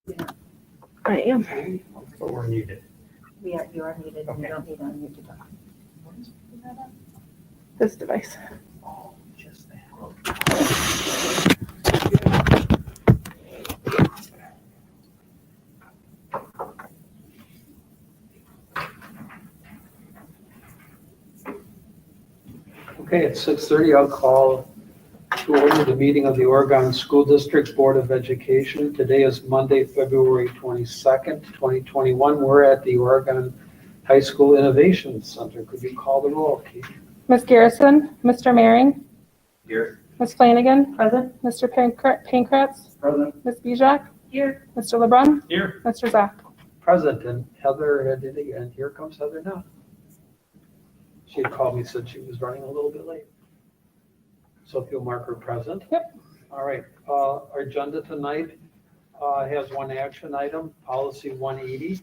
I am. But we're muted. You are muted and you Okay. don't need to unmute to talk. This device. Oh, just that. Okay, at 6:30, I'll call to order the meeting of the Oregon School District Board of Education. Today is Monday, February 22nd, 2021. We're at the Oregon High School Innovation Center. Could you call the roll, Keith? Ms. Garrison, Mr. Maring, Here. Ms. Flanagan. Present. Mr. Pankratz, Present. Ms. Bijak. Here. Mr. LeBrun, Here. Mr. Zach. Present, and Heather, and here comes Heather now. She had called me, said she was running a little bit late. So if you'll mark her present. Yep. All right, our agenda tonight has one action item, policy 180,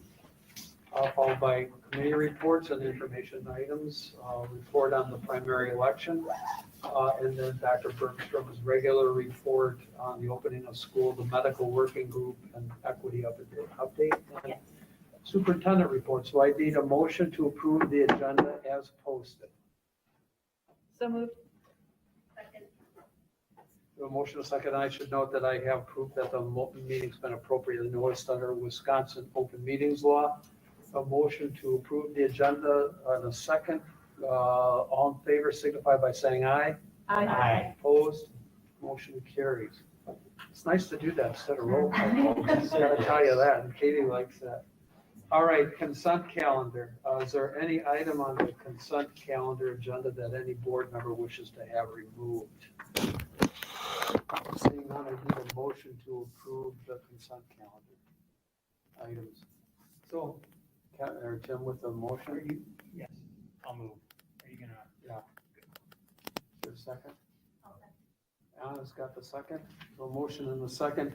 followed by committee reports and information items, report on the primary election, and then Dr. Bergstrom's regular report on the opening of school, the medical working group, and equity update. And superintendent report. So I need a motion to approve the agenda as posted. So moved. A motion, a second. I should note that I have proof that the meeting's been appropriately noticed under Wisconsin open meetings law. A motion to approve the agenda on a second. All in favor signify by saying aye. Aye. Opposed? Motion carries. It's nice to do that instead of roll call. Just gotta tell you that, and Katie likes that. All right, consent calendar. Is there any item on the consent calendar agenda that any board member wishes to have removed? Seeing none, I need a motion to approve the consent calendar items. So, Tim with the motion? Yes, I'll move. Are you gonna? Yeah. Is there a second? Anna's got the second. So motion in the second.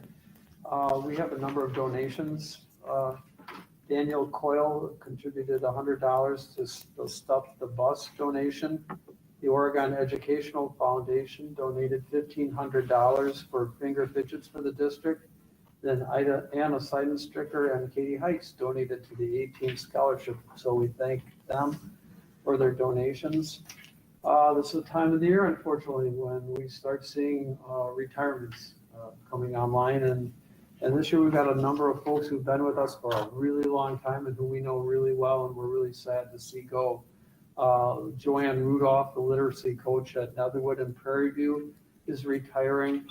We have a number of donations. Daniel Coyle contributed $100 to the Stuff the Bus donation. The Oregon Educational Foundation donated $1,500 for finger fidgets for the district. Then Anna Seidenstricker and Katie Heights donated to the 18 scholarship. So we thank them for their donations. This is the time of the year, unfortunately, when we start seeing retirements coming online. And this year we've got a number of folks who've been with us for a really long time and who we know really well and we're really sad to see go. Joanne Rudolph, the literacy coach at Netherwood and Prairie View, is retiring.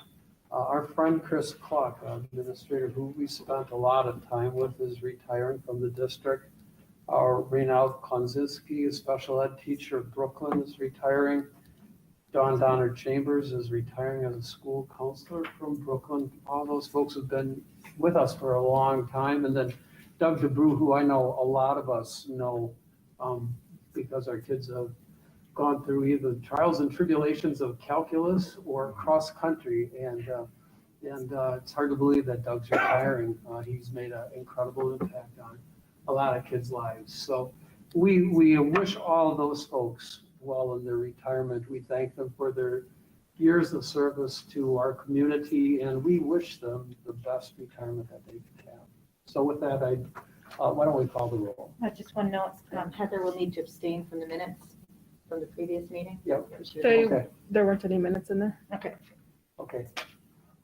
Our friend Chris Clark, administrator who we spent a lot of time with, is retiring from the district. Our Reynold Konzinski, a special ed teacher at Brooklyn, is retiring. Dawn Donner Chambers is retiring as a school counselor from Brooklyn. All those folks have been with us for a long time. And then Doug DeBrew, who I know a lot of us know because our kids have gone through either trials and tribulations of calculus or cross country. And it's hard to believe that Doug's retiring. He's made an incredible impact on a lot of kids' lives. So we wish all of those folks well in their retirement. We thank them for their years of service to our community, and we wish them the best retirement that they can have. So with that, why don't we call the roll? Just one note, Heather will need to abstain from the minutes from the previous meeting. Yep. Okay. There weren't any minutes in there. Okay. Okay.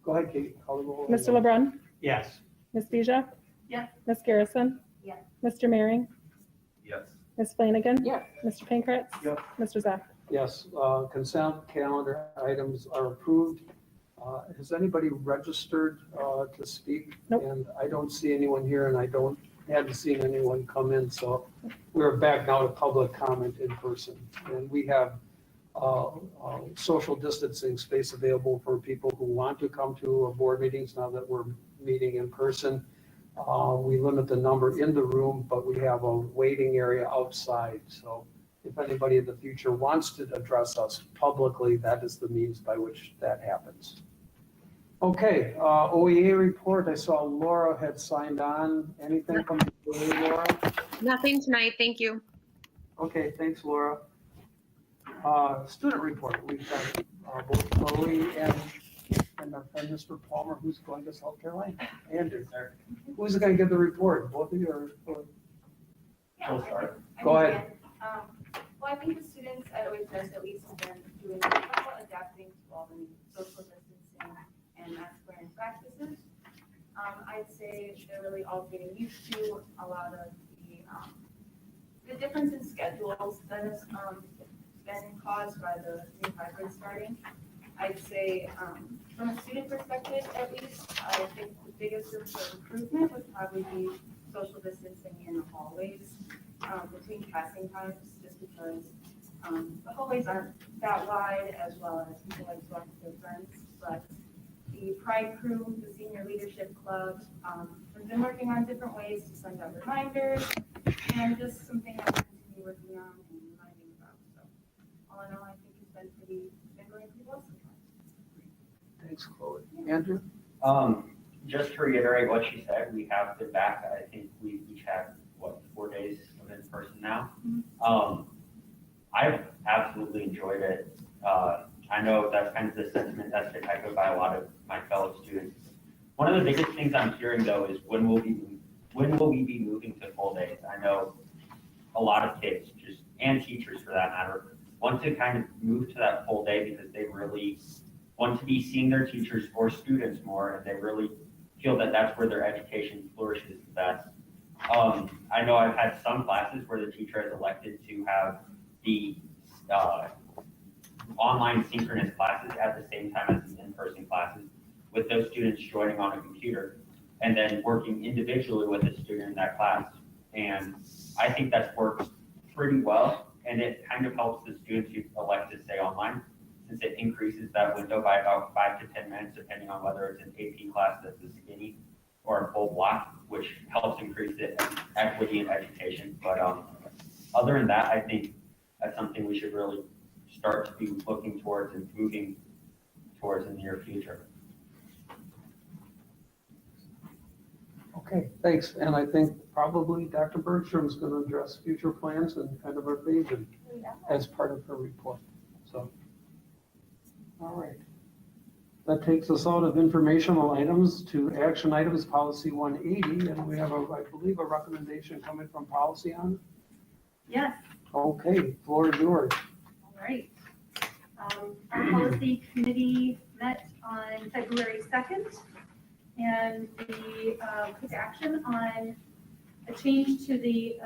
Go ahead, Kate. Call the roll. Mr. LeBrun, Yes. Ms. Bijak. Yeah. Ms. Garrison. Yeah. Mr. Maring, Yes. Ms. Flanagan. Yeah. Mr. Pankratz. Yep. Mr. Zach. Yes, consent calendar items are approved. Has anybody registered to speak? Nope. And I don't see anyone here, and hadn't seen anyone come in, so we're back now to public comment in person. And we have social distancing space available for people who want to come to our board meetings now that we're meeting in person. We limit the number in the room, but we have a waiting area outside. So if anybody in the future wants to address us publicly, that is the means by which that happens. Okay, OEA report. I saw Laura had signed on. Anything from OEA, Laura? Nothing tonight, thank you. Okay, thanks, Laura. Student report. We've got both Chloe and and our friend Mr. Palmer, who's going to South Carolina. Andrew, who's going to give the report? Both of you or? She'll start. Go ahead. Well, I think the students at OHS at least have been doing well adapting to all the new social distancing and mask wearing practices. I'd say they're really all getting used to a lot of the difference in schedules that has been caused by the new hybrid starting. I'd say from a student perspective, at least, I think the biggest room for improvement would probably be social distancing in the hallways between passing times, just because the hallways aren't that wide, as well as people like to talk to their friends. But the Pride Crew, the Senior Leadership Club, have been working on different ways to send out reminders, and just something that we'll continue working on and reminding about. So all in all, I think it's been going pretty well so far. Thanks, Chloe. Andrew? Just to reiterate what she said, we have been back. I think we each had, 4 days of in-person now. I've absolutely enjoyed it. I know that's kind of the sentiment that's been echoed by a lot of my fellow students. One of the biggest things I'm hearing though is when will we be moving to full days? I know a lot of kids, and teachers for that matter, want to kind of move to that full day because they really want to be seeing their teachers or students more, and they really feel that that's where their education flourishes the best. I know I've had some classes where the teacher has elected to have the online synchronous classes at the same time as the in-person classes, with those students joining on a computer and then working individually with a student in that class. And I think that's worked pretty well, and it kind of helps the students who elect to stay online, since it increases that window by about 5 to 10 minutes, depending on whether it's an AP class that's a skinny or a full block, which helps increase the equity in education. But other than that, I think that's something we should really start to be looking towards and moving towards in the near future. Okay, thanks. And I think probably Dr. Bergstrom's going to address future plans and kind of our vision as part of her report. So, all right. That takes us out of informational items to action items, policy 180, and we have, I believe, a recommendation coming from policy on it. Yes, Okay, floor is yours. all right. Our policy committee met on February 2nd, and we took action on a change to the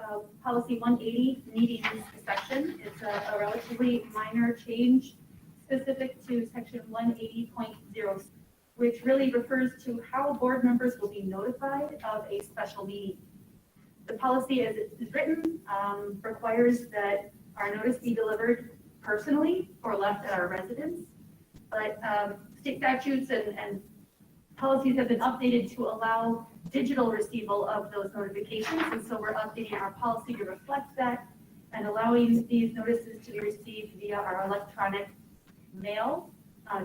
policy 180 meetings section. It's a relatively minor change specific to section 180.0, which really refers to how board members will be notified of a special meeting. The policy as it is written requires that our notice be delivered personally or left at our residence. But state statutes and policies have been updated to allow digital receival of those notifications. And so we're updating our policy to reflect that and allowing these notices to be received via our electronic mail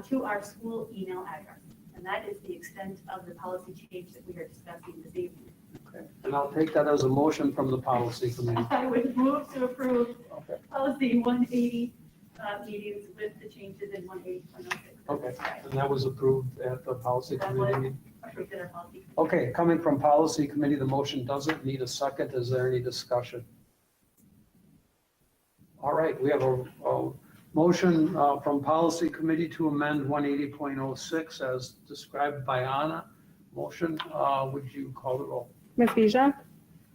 to our school email address. And that is the extent of the policy change that we are discussing this evening. Okay, and I'll take that as a motion from the policy committee. I would move to approve Okay. policy 180 meetings with the changes in 180.06. Okay, and that was approved at the policy That committee was- meeting? Approved in our policy. Okay, coming from policy committee, the motion doesn't need a second. Is there any discussion? All right, we have a motion from policy committee to amend 180.06 as described by Anna. Motion, would you call the roll? Ms. Bijak?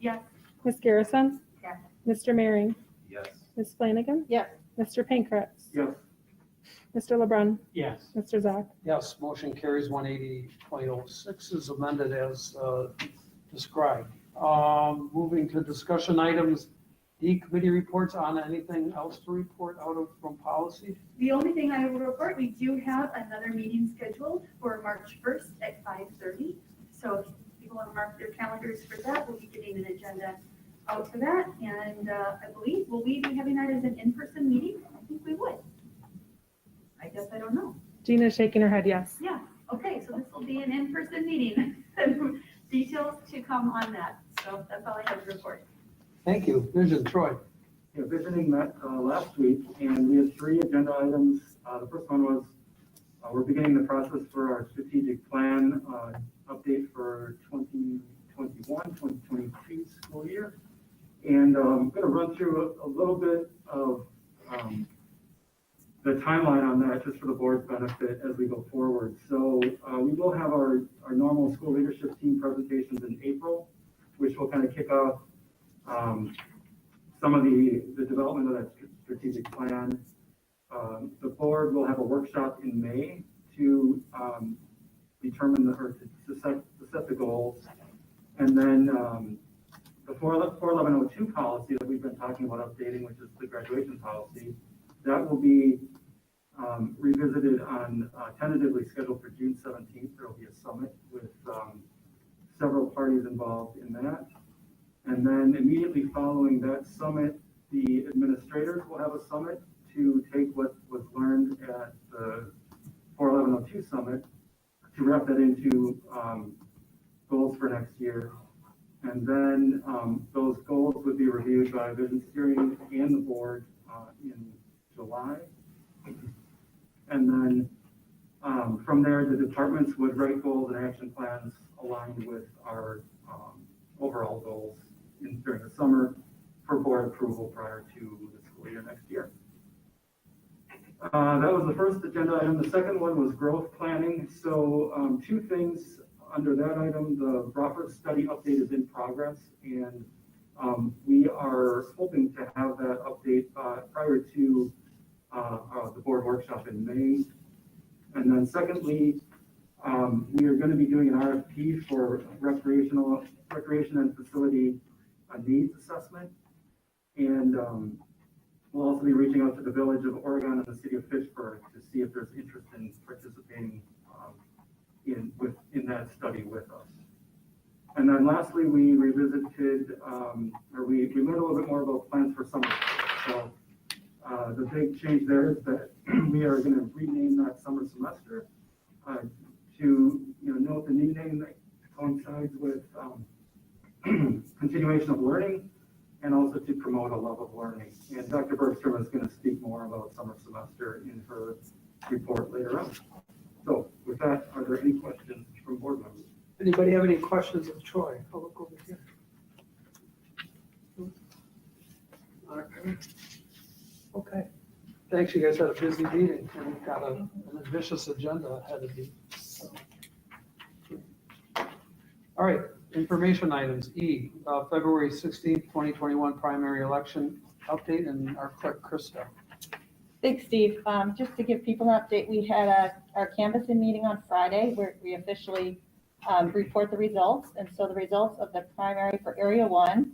Yes. Ms. Garrison? Yes. Mr. Maring? Yes. Ms. Flanagan? Yes. Mr. Pankratz? Yes. Mr. LeBrun? Yes. Mr. Zach? Yes, motion carries. 180.06 is amended as described. Moving to discussion items, D committee reports. On anything else to report out of from policy? The only thing I will report, we do have another meeting scheduled for March 1st at 5:30. So if people want to mark their calendars for that, we'll be getting an agenda out for that. And I believe, will we be having that as an in-person meeting? I think we would. I guess I don't know. Gina's shaking her head yes. Yeah, okay, so this will be an in-person meeting. Details to come on that. So that's all I have to report. Thank you. Vision, Troy. Yeah, visiting met last week, and we had 3 agenda items. The first one was We're beginning the process for our strategic plan update for 2021-2022 school year. And I'm going to run through a little bit of the timeline on that just for the board's benefit as we go forward. So we will have our normal school leadership team presentations in April, which will kind of kick off some of the development of that strategic plan. The board will have a workshop in May to determine to set the goals. And then the 41102 policy that we've been talking about updating, which is the graduation policy, that will be revisited on tentatively scheduled for June 17th. There will be a summit with several parties involved in that. And then immediately following that summit, the administrators will have a summit to take what was learned at the 41102 summit to wrap that into goals for next year. And then those goals would be reviewed by Vision Steering and the board in July. And then from there, the departments would write goals and action plans aligned with our overall goals during the summer for board approval prior to the school year next year. That was the first agenda item. The second one was growth planning. So two things under that item. The Rockford study update is in progress, and we are hoping to have that update prior to the board workshop in May. And then secondly, we are going to be doing an RFP for recreation and facility needs assessment. And we'll also be reaching out to the Village of Oregon and the City of Fitchburg to see if there's interest in participating in that study with us. And then lastly, we revisited, we learned a little bit more about plans for summer. So the big change there is that we are going to rename that summer semester to note the new name that coincides with continuation of learning, and also to promote a love of learning. And Dr. Bergstrom is going to speak more about summer semester in her report later on. So with that, are there any questions from board members? Anybody have any questions of Troy? I'll look over here. Okay. Thanks. You guys had a busy meeting, and we've got an ambitious agenda ahead of you. So. All right. Information items. E, February 16th, 2021 primary election update, and our clerk, Krista. Thanks, Steve. Just to give people an update, we had our canvassing meeting on Friday where we officially report the results. And so the results of the primary for Area 1,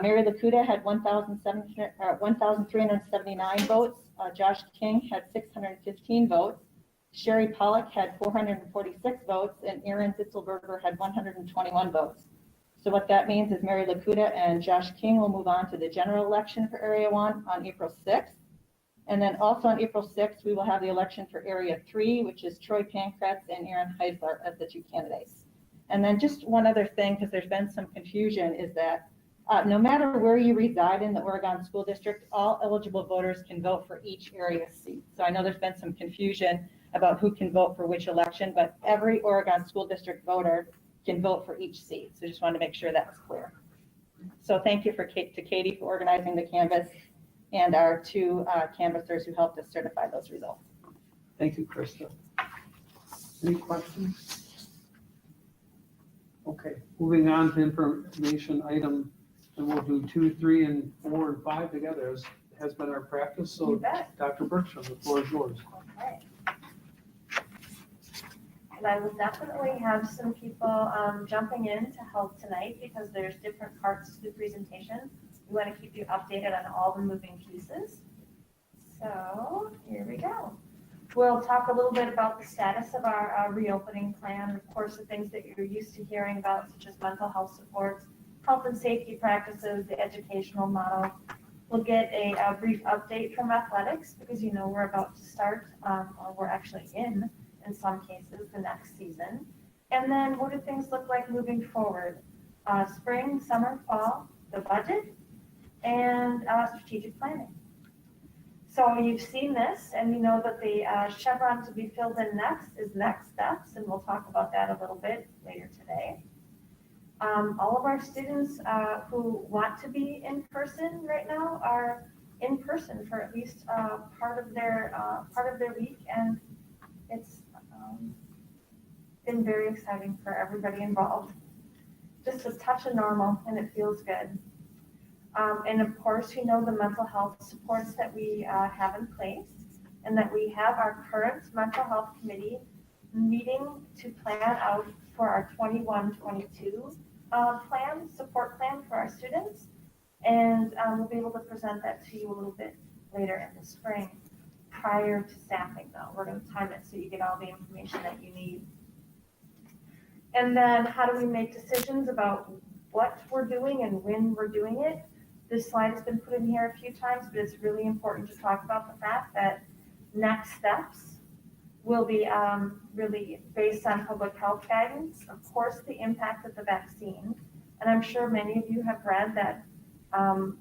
Mary Lakuta had 1,379 votes. Josh King had 615 votes. Sherry Pollock had 446 votes, and Aaron Zitzelberger had 121 votes. So what that means is Mary Lakuta and Josh King will move on to the general election for Area 1 on April 6th. And then also on April 6th, we will have the election for Area 3, which is Troy Pankratz and Aaron Heisler as the two candidates. And then just one other thing, because there's been some confusion, is that no matter where you reside in the Oregon School District, all eligible voters can vote for each area seat. So I know there's been some confusion about who can vote for which election, but every Oregon School District voter can vote for each seat. So just wanted to make sure that's clear. So thank you to Katie for organizing the canvas, and our two canvassers who helped us certify those results. Thank you, Krista. Any questions? Okay, moving on to information item, and we'll do 2, 3, and 4, and 5 together, as has been our practice. So, You bet. Dr. Bergstrom, the floor is yours. Okay. And I will definitely have some people jumping in to help tonight because there's different parts to the presentation. We want to keep you updated on all the moving pieces. So here we go. We'll talk a little bit about the status of our reopening plan. Of course, the things that you're used to hearing about, such as mental health supports, health and safety practices, the educational model. We'll get a brief update from athletics because we're about to start, or we're actually in some cases, the next season. And then what do things look like moving forward? Spring, summer, fall, the budget, and strategic planning. So you've seen this, and you know that the chevron to be filled in next is next steps, and we'll talk about that a little bit later today. All of our students who want to be in person right now are in person for at least part of their week, and it's been very exciting for everybody involved. Just a touch of normal, and it feels good. And of course, you know the mental health supports that we have in place, and that we have our current mental health committee meeting to plan out for our 21-22 support plan for our students. And we'll be able to present that to you a little bit later in the spring, prior to staffing though. We're going to time it so you get all the information that you need. And then how do we make decisions about what we're doing and when we're doing it? This slide has been put in here a few times, but it's really important to talk about the fact that next steps will be really based on public health guidance. Of course, the impact of the vaccine. And I'm sure many of you have read that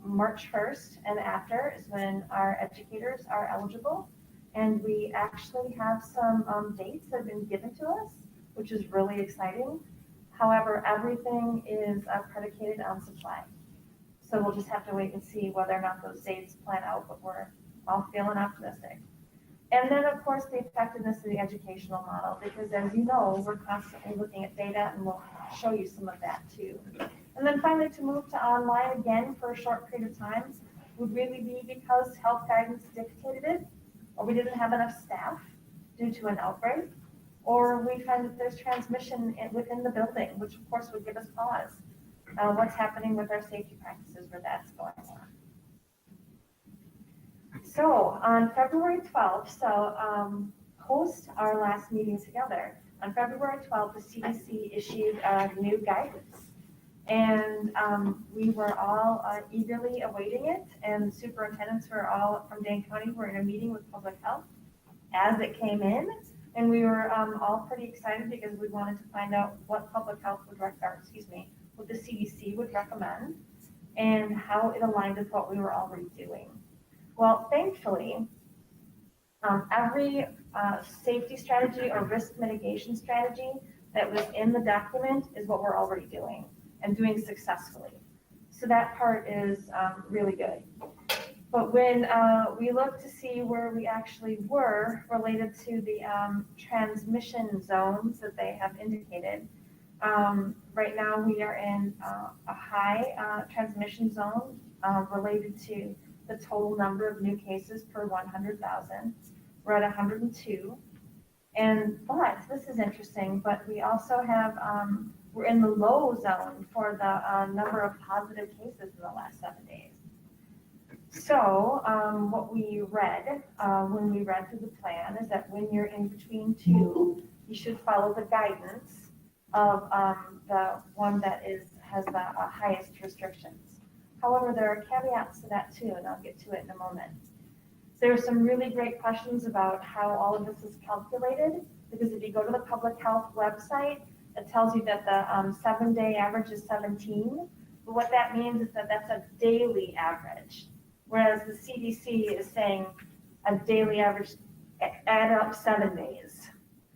March 1st and after is when our educators are eligible. And we actually have some dates that have been given to us, which is really exciting. However, everything is predicated on supply. So we'll just have to wait and see whether or not those dates plan out, but we're all feeling optimistic. And then, of course, the effectiveness of the educational model, because as you know, we're constantly looking at data, and we'll show you some of that too. And then finally, to move to online again for a short period of time would really be because health guidance dictated it, or we didn't have enough staff due to an outbreak, or we find that there's transmission within the building, which of course would give us pause. What's happening with our safety practices where that's going on. So on February 12th, post our last meeting together, on February 12th, the CDC issued new guidance. And we were all eagerly awaiting it, and superintendents were all from Dane County were in a meeting with public health as it came in. And we were all pretty excited because we wanted to find out what public health would what the CDC would recommend and how it aligned with what we were already doing. Well, thankfully, every safety strategy or risk mitigation strategy that was in the document is what we're already doing and doing successfully. So that part is really good. But when we look to see where we actually were related to the transmission zones that they have indicated, right now we are in a high transmission zone related to the total number of new cases per 100,000. We're at 102. But this is interesting, but we also have, we're in the low zone for the number of positive cases in the last 7 days. So what we read when we read through the plan is that when you're in between two, you should follow the guidance of the one that has the highest restrictions. However, there are caveats to that too, and I'll get to it in a moment. There are some really great questions about how all of this is calculated, because if you go to the public health website, it tells you that the 7-day average is 17. But what that means is that that's a daily average, whereas the CDC is saying a daily average add up 7 days.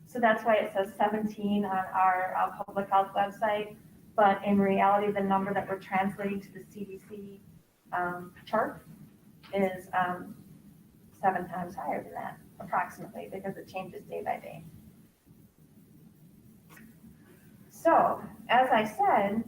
So that's why it says 17 on our public health website. But in reality, the number that we're translating to the CDC chart is 7 times higher than that, approximately, because it changes day by day. So, as I said,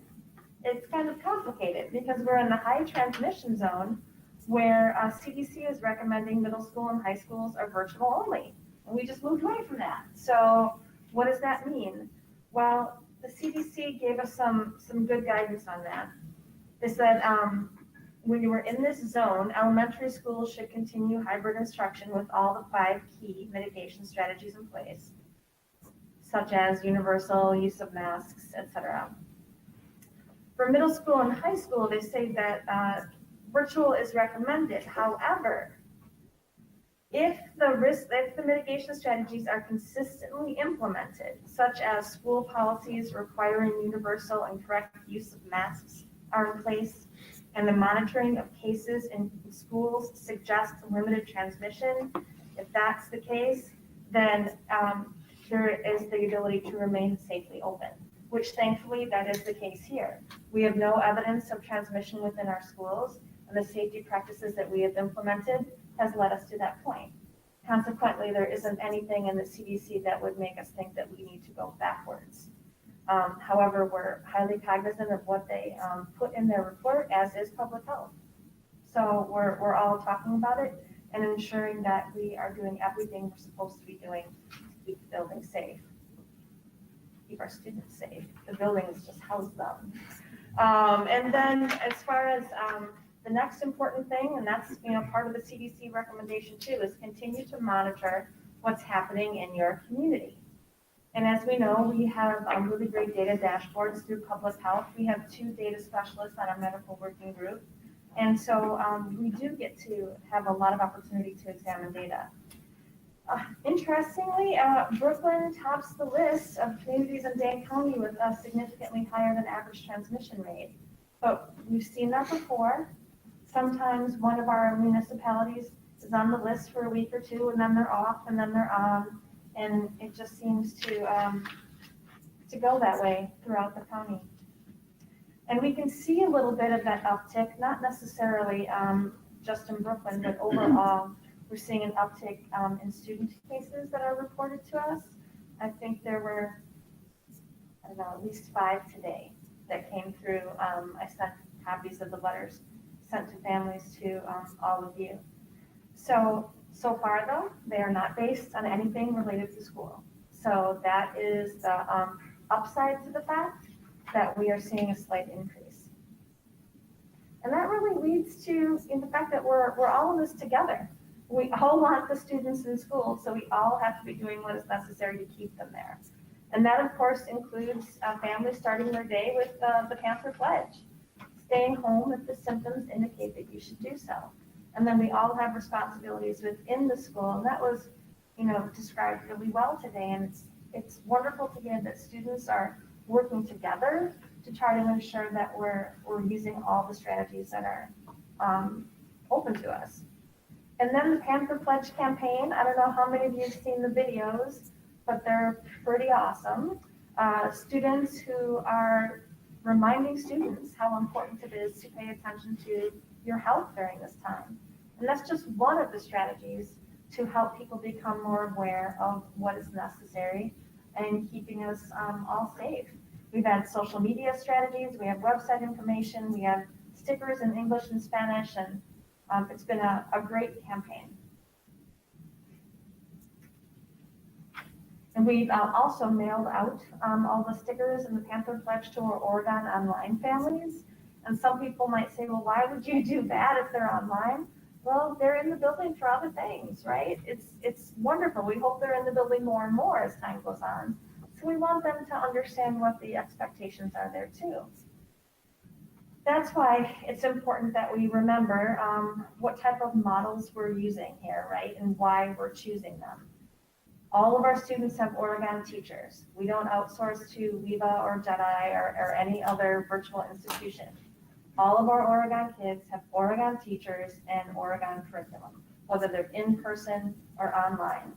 it's kind of complicated because we're in the high transmission zone where CDC is recommending middle school and high schools are virtual only. And we just moved away from that. So what does that mean? Well, the CDC gave us some good guidance on that. They said when you were in this zone, elementary schools should continue hybrid instruction with all the 5 key mitigation strategies in place, such as universal use of masks, etc. For middle school and high school, they say that virtual is recommended. However, if the mitigation strategies are consistently implemented, such as school policies requiring universal and correct use of masks are in place, and the monitoring of cases in schools suggests limited transmission. If that's the case, then there is the ability to remain safely open, which thankfully that is the case here. We have no evidence of transmission within our schools, and the safety practices that we have implemented has led us to that point. Consequently, there isn't anything in the CDC that would make us think that we need to go backwards. However, we're highly cognizant of what they put in their report, as is public health. So we're all talking about it and ensuring that we are doing everything we're supposed to be doing to keep the building safe, keep our students safe. The building is just housed them. And then as far as the next important thing, and that's part of the CDC recommendation too, is continue to monitor what's happening in your community. And as we know, we have really great data dashboards through public health. We have 2 data specialists on our medical working group. And so we do get to have a lot of opportunity to examine data. Interestingly, Brooklyn tops the list of communities in Dane County with a significantly higher than average transmission rate. But we've seen that before. Sometimes one of our municipalities is on the list for a week or 2, and then they're off, and then they're on. And it just seems to go that way throughout the county. And we can see a little bit of that uptick, not necessarily just in Brooklyn, but overall, we're seeing an uptick in student cases that are reported to us. I think there were, I don't know, at least 5 today that came through. I sent copies of the letters sent to families to all of you. So far though, they are not based on anything related to school. So that is the upside to the fact that we are seeing a slight increase. And that really leads to the fact that we're all in this together. We all want the students in school, so we all have to be doing what is necessary to keep them there. And that of course includes families starting their day with the Panther Pledge, staying home if the symptoms indicate that you should do so. And then we all have responsibilities within the school, and that was, described really well today. And it's wonderful to hear that students are working together to try to ensure that we're using all the strategies that are open to us. And then the Panther Pledge campaign. I don't know how many of you have seen the videos, but they're pretty awesome. Students who are reminding students how important it is to pay attention to your health during this time. And that's just one of the strategies to help people become more aware of what is necessary and keeping us all safe. We've had social media strategies, we have website information, we have stickers in English and Spanish, and it's been a great campaign. And we've also mailed out all the stickers and the Panther Pledge to our Oregon Online families. And some people might say, well, why would you do that if they're online? Well, they're in the building for other things, right? It's wonderful. We hope they're in the building more and more as time goes on. So we want them to understand what the expectations are there too. That's why it's important that we remember what type of models we're using here, right? And why we're choosing them. All of our students have Oregon teachers. We don't outsource to Viva or Jedi or any other virtual institution. All of our Oregon kids have Oregon teachers and Oregon curriculum, whether they're in person or online.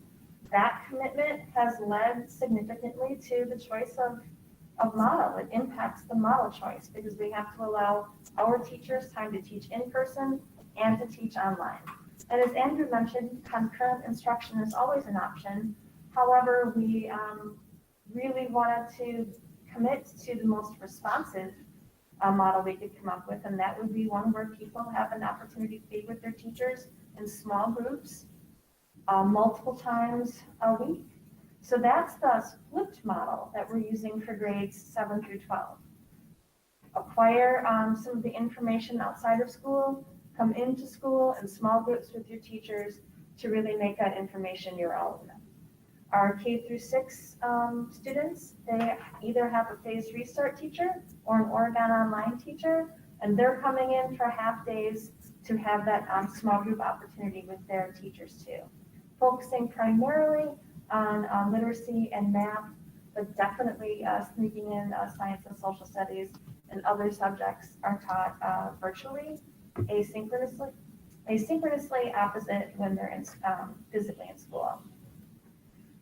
That commitment has led significantly to the choice of model. It impacts the model choice because we have to allow our teachers time to teach in person and to teach online. And as Andrew mentioned, concurrent instruction is always an option. However, we really wanted to commit to the most responsive model we could come up with, and that would be one where people have an opportunity to be with their teachers in small groups multiple times a week. So that's the flipped model that we're using for grades 7 through 12. Acquire some of the information outside of school, come into school in small groups with your teachers to really make that information your own. Our K through 6 students, they either have a phased restart teacher or an Oregon Online teacher, and they're coming in for half days to have that small group opportunity with their teachers too. Focusing primarily on literacy and math, but definitely sneaking in science and social studies and other subjects are taught virtually, asynchronously opposite when they're physically in school.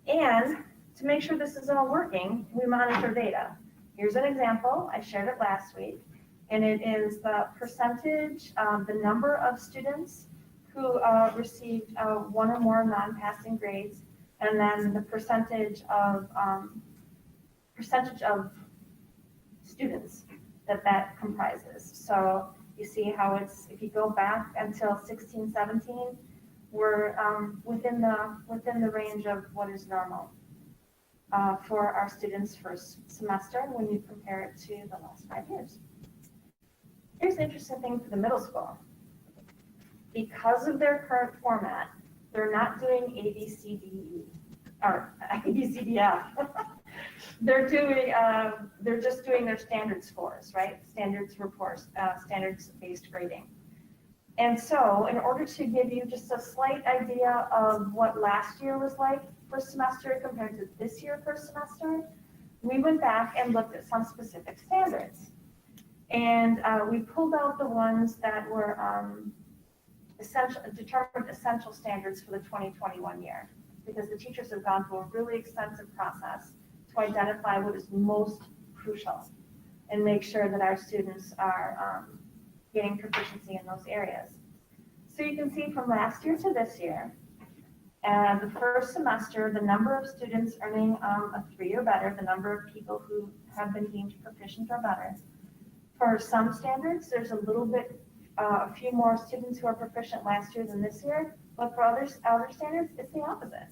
And to make sure this is all working, we monitor data. Here's an example. I shared it last week, and it is the percentage, the number of students who received one or more non-passing grades, and then the percentage of students that comprises. So you see how it's, if you go back until 16, 17, we're within the range of what is normal for our students' first semester when you compare it to the last 5 years. Here's the interesting thing for the middle school. Because of their current format, they're not doing A, B, C, D, E, or A, B, C, D, F. They're just doing their standard scores, right? Standards reports, standards-based grading. And so in order to give you just a slight idea of what last year was like first semester compared to this year first semester, we went back and looked at some specific standards. And we pulled out the ones that were determined essential standards for the 2021 year, because the teachers have gone through a really extensive process to identify what is most crucial and make sure that our students are getting proficiency in those areas. So you can see from last year to this year, the first semester, the number of students earning a 3 or better, the number of people who have been deemed proficient or better. For some standards, there's a little bit, a few more students who are proficient last year than this year, but for other standards, it's the opposite.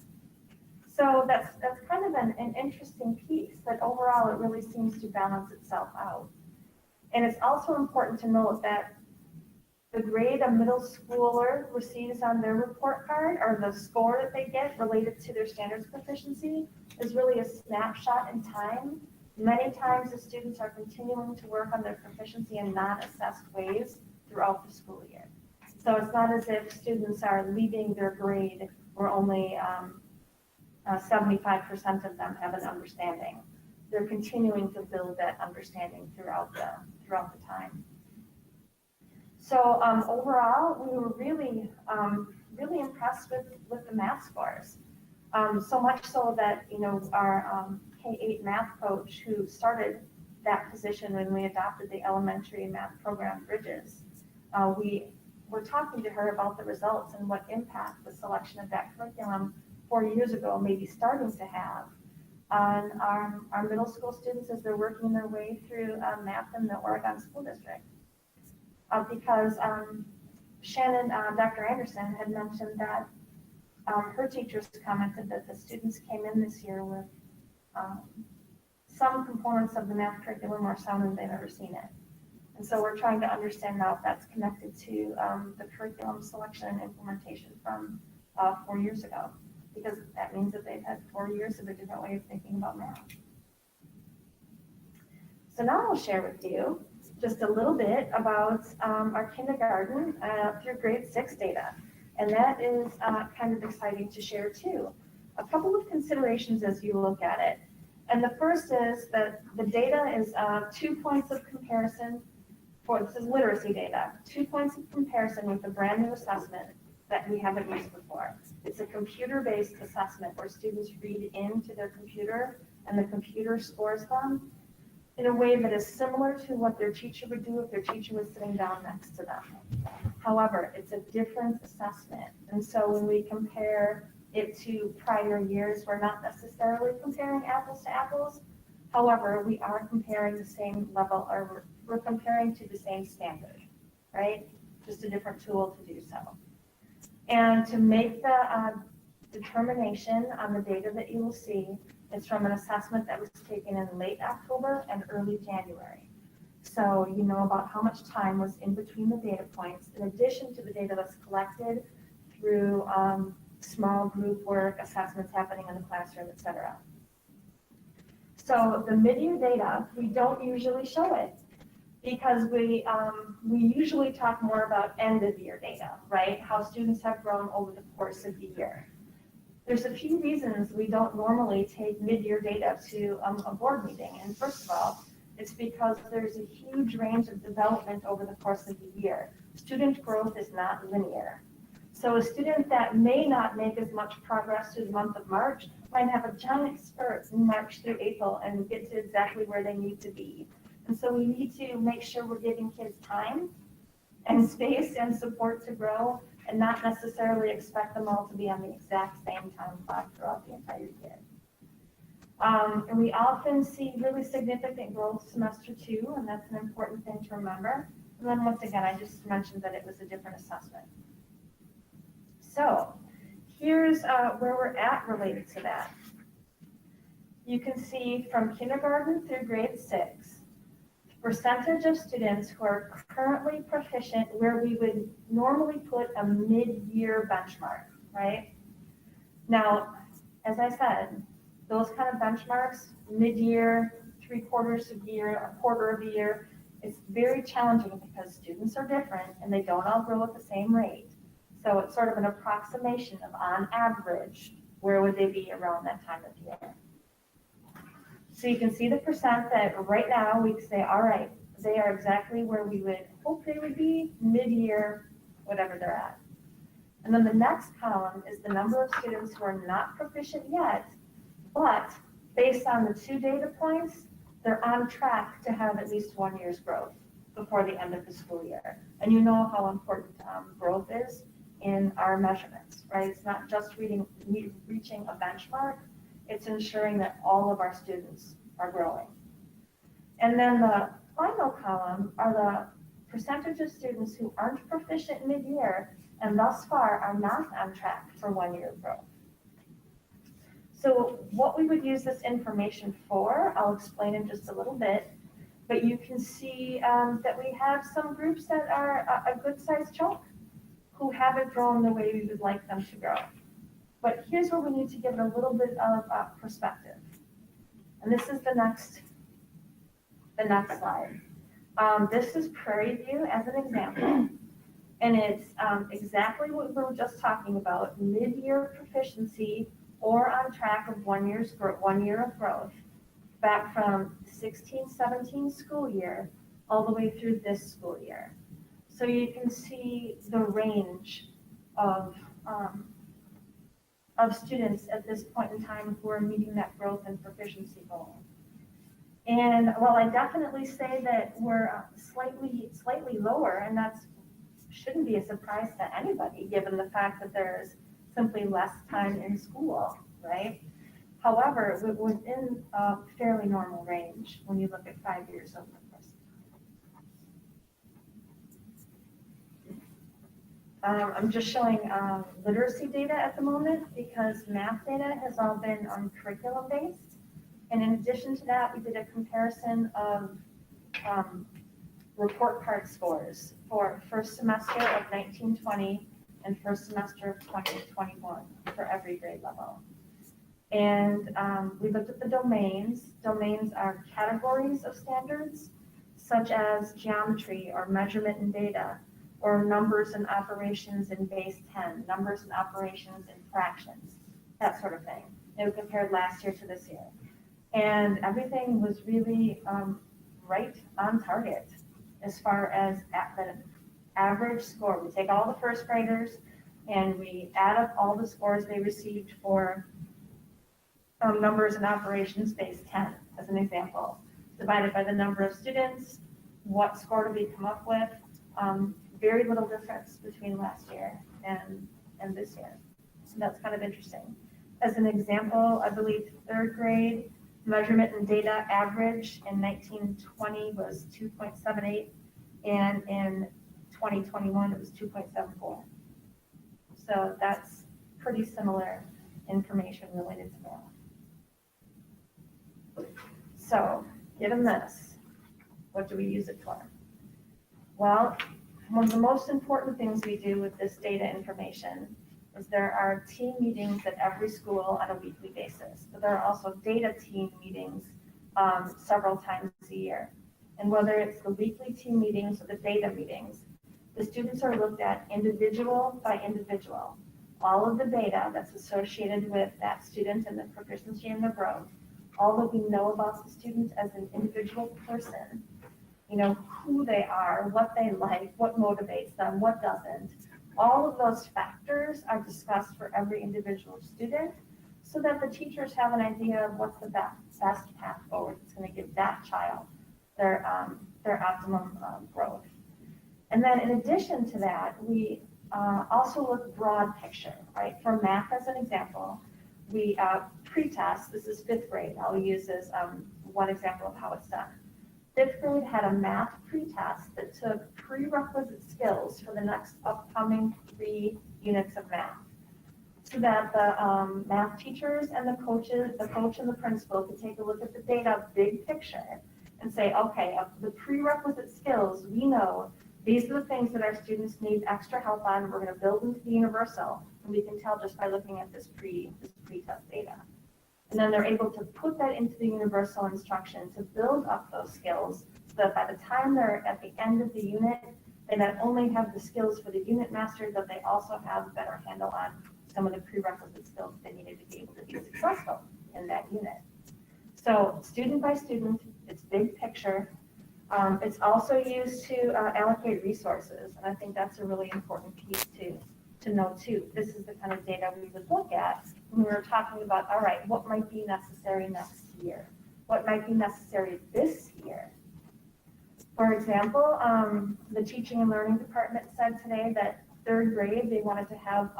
So that's kind of an interesting piece, that overall it really seems to balance itself out. And it's also important to note that the grade a middle schooler receives on their report card, or the score that they get related to their standards proficiency, is really a snapshot in time. Many times the students are continuing to work on their proficiency in non-assessed ways throughout the school year. So it's not as if students are leaving their grade where only 75% of them have an understanding. They're continuing to build that understanding throughout the time. So overall, we were really impressed with the math scores. So much so that, you know, our K-8 math coach, who started that position when we adopted the elementary math program Bridges, we were talking to her about the results and what impact the selection of that curriculum 4 years ago may be starting to have on our middle school students as they're working their way through math in the Oregon School District. Because Shannon, Dr. Anderson had mentioned that her teachers commented that the students came in this year with some components of the math curriculum more sound than they've ever seen it. And so we're trying to understand now if that's connected to the curriculum selection and implementation from 4 years ago, because that means that they've had 4 years of a different way of thinking about math. So now I'll share with you just a little bit about our kindergarten through grade 6 data. And that is kind of exciting to share too. A couple of considerations as you look at it. And the first is that the data is 2 points of comparison this is literacy data, 2 points of comparison with a brand new assessment that we haven't used before. It's a computer-based assessment where students read into their computer and the computer scores them in a way that is similar to what their teacher would do if their teacher was sitting down next to them. However, it's a different assessment. And so when we compare it to prior years, we're not necessarily comparing apples to apples. However, we are comparing the same level, or we're comparing to the same standard, right? Just a different tool to do so. And to make the determination on the data that you will see, it's from an assessment that was taken in late October and early January. So you know about how much time was in between the data points, in addition to the data that's collected through small group work, assessments happening in the classroom, et cetera. So the MidYear data, we don't usually show it because we usually talk more about end of year data, right? How students have grown over the course of the year. There's a few reasons we don't normally take mid-year data to a board meeting. And first of all, It's because there's a huge range of development over the course of the year. Student growth is not linear. So a student that may not make as much progress through the month of March might have a giant spurt in March through April and get to exactly where they need to be. And so we need to make sure we're giving kids time and space and support to grow, and not necessarily expect them all to be on the exact same time clock throughout the entire year. And we often see really significant growth semester 2, and that's an important thing to remember. And then once again, I just mentioned that it was a different assessment. So here's where we're at related to that. You can see from kindergarten through grade 6, percentage of students who are currently proficient where we would normally put a mid-year benchmark, right? Now, as I said, those kind of benchmarks, mid-year, 3/4 of the year, a quarter of the year, it's very challenging because students are different and they don't all grow at the same rate. So it's sort of an approximation of, on average, where would they be around that time of year. So you can see the percent that right now we say, all right, they are exactly where we would hope they would be mid-year, whatever they're at. And then the next column is the number of students who are not proficient yet, but based on the 2 data points, they're on track to have at least 1 year's growth before the end of the school year. And you know how important growth is in our measurements, right? It's not just reaching a benchmark, it's ensuring that all of our students are growing. And then the final column are the percentage of students who aren't proficient mid-year and thus far are not on track for 1 year of growth. So what we would use this information for, I'll explain in just a little bit, but you can see that we have some groups that are a good sized chunk who haven't grown the way we would like them to grow. But here's where we need to give it a little bit of perspective. And this is the next slide. This is Prairie View as an example. And it's exactly what we were just talking about, mid-year proficiency or on track of 1 year of growth, back from 16-17 school year all the way through this school year. So you can see the range of students at this point in time who are meeting that growth and proficiency goal. And while I definitely say that we're slightly lower, and that shouldn't be a surprise to anybody given the fact that there's simply less time in school, right? However, we're within a fairly normal range when you look at 5 years over the course of time. I'm just showing literacy data at the moment because math data has all been curriculum based. And in addition to that, we did a comparison of report card scores for first semester of 1920 and first semester of 2021 for every grade level. And we looked at the domains. Domains are categories of standards, such as geometry or measurement and data, or numbers and operations in base 10, numbers and operations in fractions, that sort of thing. And we compared last year to this year. And everything was really right on target as far as the average score. We take all the first graders and we add up all the scores they received for numbers and operations base 10, as an example, divided by the number of students. What score do we come up with? Very little difference between last year and this year. So that's kind of interesting. As an example, I believe 3rd grade measurement and data average in 1920 was 2.78, and in 2021 it was 2.74. So that's pretty similar information related to that. So given this, what do we use it for? Well, one of the most important things we do with this data information is there are team meetings at every school on a weekly basis, but there are also data team meetings several times a year. And whether it's the weekly team meetings or the data meetings, the students are looked at individual by individual. All of the data that's associated with that student and the proficiency and the growth, all that we know about the student as an individual person, you know, who they are, what they like, what motivates them, what doesn't. All of those factors are discussed for every individual student so that the teachers have an idea of what's the best path forward that's going to give that child their optimum growth. And then in addition to that, we also look broad picture, right? For math as an example, we pre-test, this is 5th grade, I'll use as one example of how it's done. 5th grade had a math pre-test that took prerequisite skills for the next upcoming 3 units of math. So that the math teachers and the coaches, the coach and the principal could take a look at the data big picture and say, okay, of the prerequisite skills, we know these are the things that our students need extra help on. We're going to build into the universal, and we can tell just by looking at this pre-test data. And then they're able to put that into the universal instruction to build up those skills so that by the time they're at the end of the unit, they not only have the skills for the unit mastered, but they also have a better handle on some of the prerequisite skills they needed to be able to be successful in that unit. So student by student, it's big picture. It's also used to allocate resources, and I think that's a really important piece to know too. This is the kind of data we would look at when we were talking about, all right, what might be necessary next year? What might be necessary this year? For example, the teaching and learning department said today that 3rd grade, they wanted to have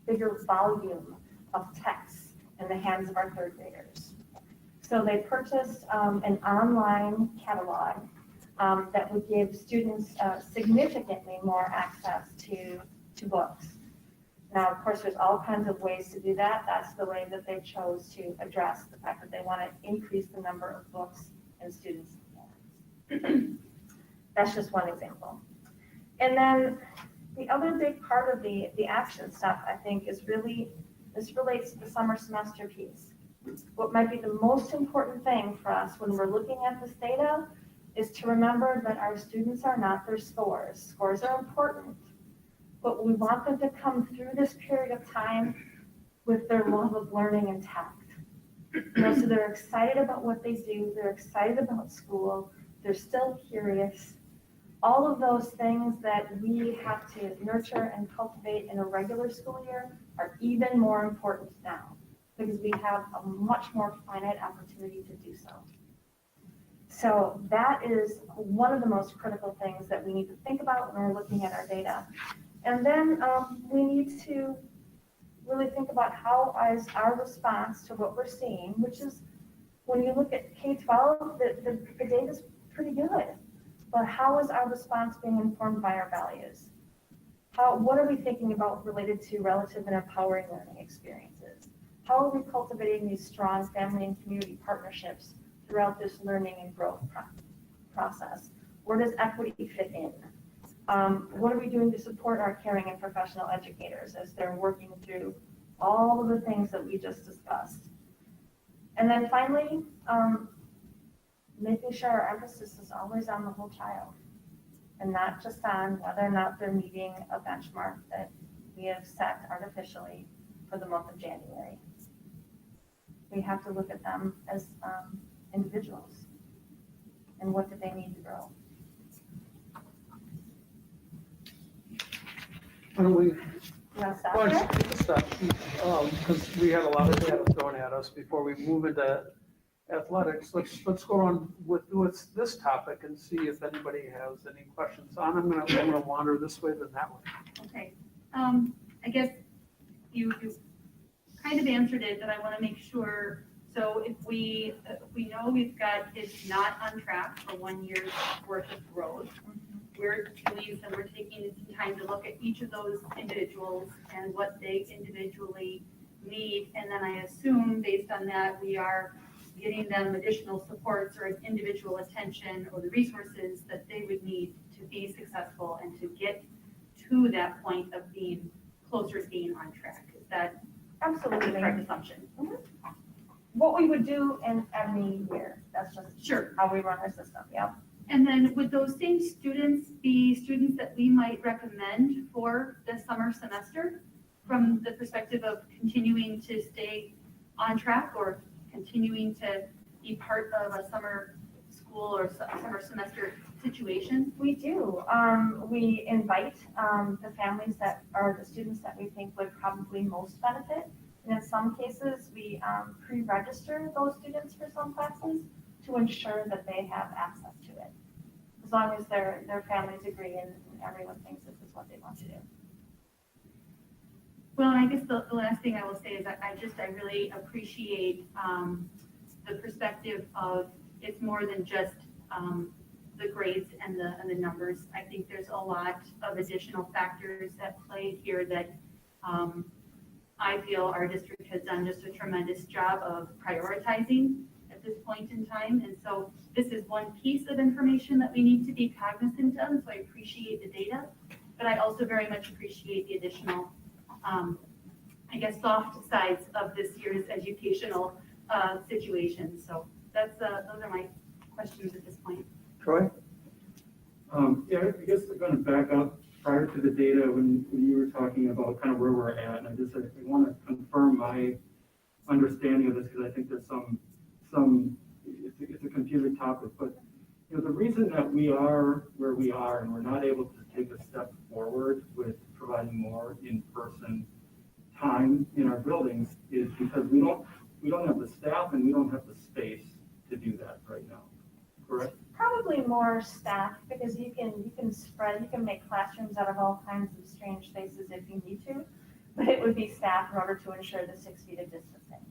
bigger volume of text in the hands of our 3rd graders. So they purchased an online catalog that would give students significantly more access to books. Now, of course, there's all kinds of ways to do that. That's the way that they chose to address the fact that they want to increase the number of books in students' hands. That's just one example. And then the other big part of the action stuff, I think, is really, this relates to the summer semester piece. What might be the most important thing for us when we're looking at this data is to remember that our students are not their scores. Scores are important, but we want them to come through this period of time with their love of learning intact. You know, so they're excited about what they do, they're excited about school, they're still curious. All of those things that we have to nurture and cultivate in a regular school year are even more important now, because we have a much more finite opportunity to do so. So that is one of the most critical things that we need to think about when we're looking at our data. And then we need to really think about how is our response to what we're seeing, which is when you look at K-12, the data is pretty good. But how is our response being informed by our values? What are we thinking about related to relative and empowering learning experiences? How are we cultivating these strong family and community partnerships throughout this learning and growth process? Where does equity fit in? What are we doing to support our caring and professional educators as they're working through all of the things that we just discussed? And then finally, making sure our emphasis is always on the whole child and not just on whether or not they're meeting a benchmark that we have set artificially for the month of January. We have to look at them as individuals and what do they need to grow. Why don't we, You want to stop well, there? stop, because we had a lot of data thrown at us before we move into athletics. Let's go on with this topic and see if anybody has any questions on. I'm gonna wander this way then that way. Okay, I guess you kind of answered it, but I want to make sure. So if we know we've got kids not on track for 1 year's worth of growth, we're taking some time to look at each of those individuals and what they individually need. And then I assume based on that, we are getting them additional supports or individual attention or the resources that they would need to be successful and to get to that point of being closer to being on track. Is that Absolutely. the correct assumption? Mm-hmm. What we would do in every year. That's just Sure. how we run our system. Yep. And then would those same students be students that we might recommend for the summer semester from the perspective of continuing to stay on track or continuing to be part of a summer school or summer semester situation? We do. We invite the families that are the students that we think would probably most benefit. And in some cases, we pre-register those students for some classes to ensure that they have access to it. As long as their families agree and everyone thinks this is what they want to do. Well, and I guess the last thing I will say is that I really appreciate the perspective of it's more than just the grades and the numbers. I think there's a lot of additional factors at play here that I feel our district has done just a tremendous job of prioritizing at this point in time. And so this is one piece of information that we need to be cognizant of. So I appreciate the data, but I also very much appreciate the additional, I guess, soft sides of this year's educational situation. So that's those are my questions at this point. Troy? Yeah, I guess I'm going to back up prior to the data when you were talking about kind of where we're at. And I want to confirm my understanding of this because I think there's it's a confusing topic. But you know, the reason that we are where we are and we're not able to take a step forward with providing more in-person time in our buildings is because we don't have the staff and we don't have the space to do that right now. Correct? Probably more staff because you can spread, you can make classrooms out of all kinds of strange spaces if you need to, but it would be staff in order to ensure the 6 feet of distancing.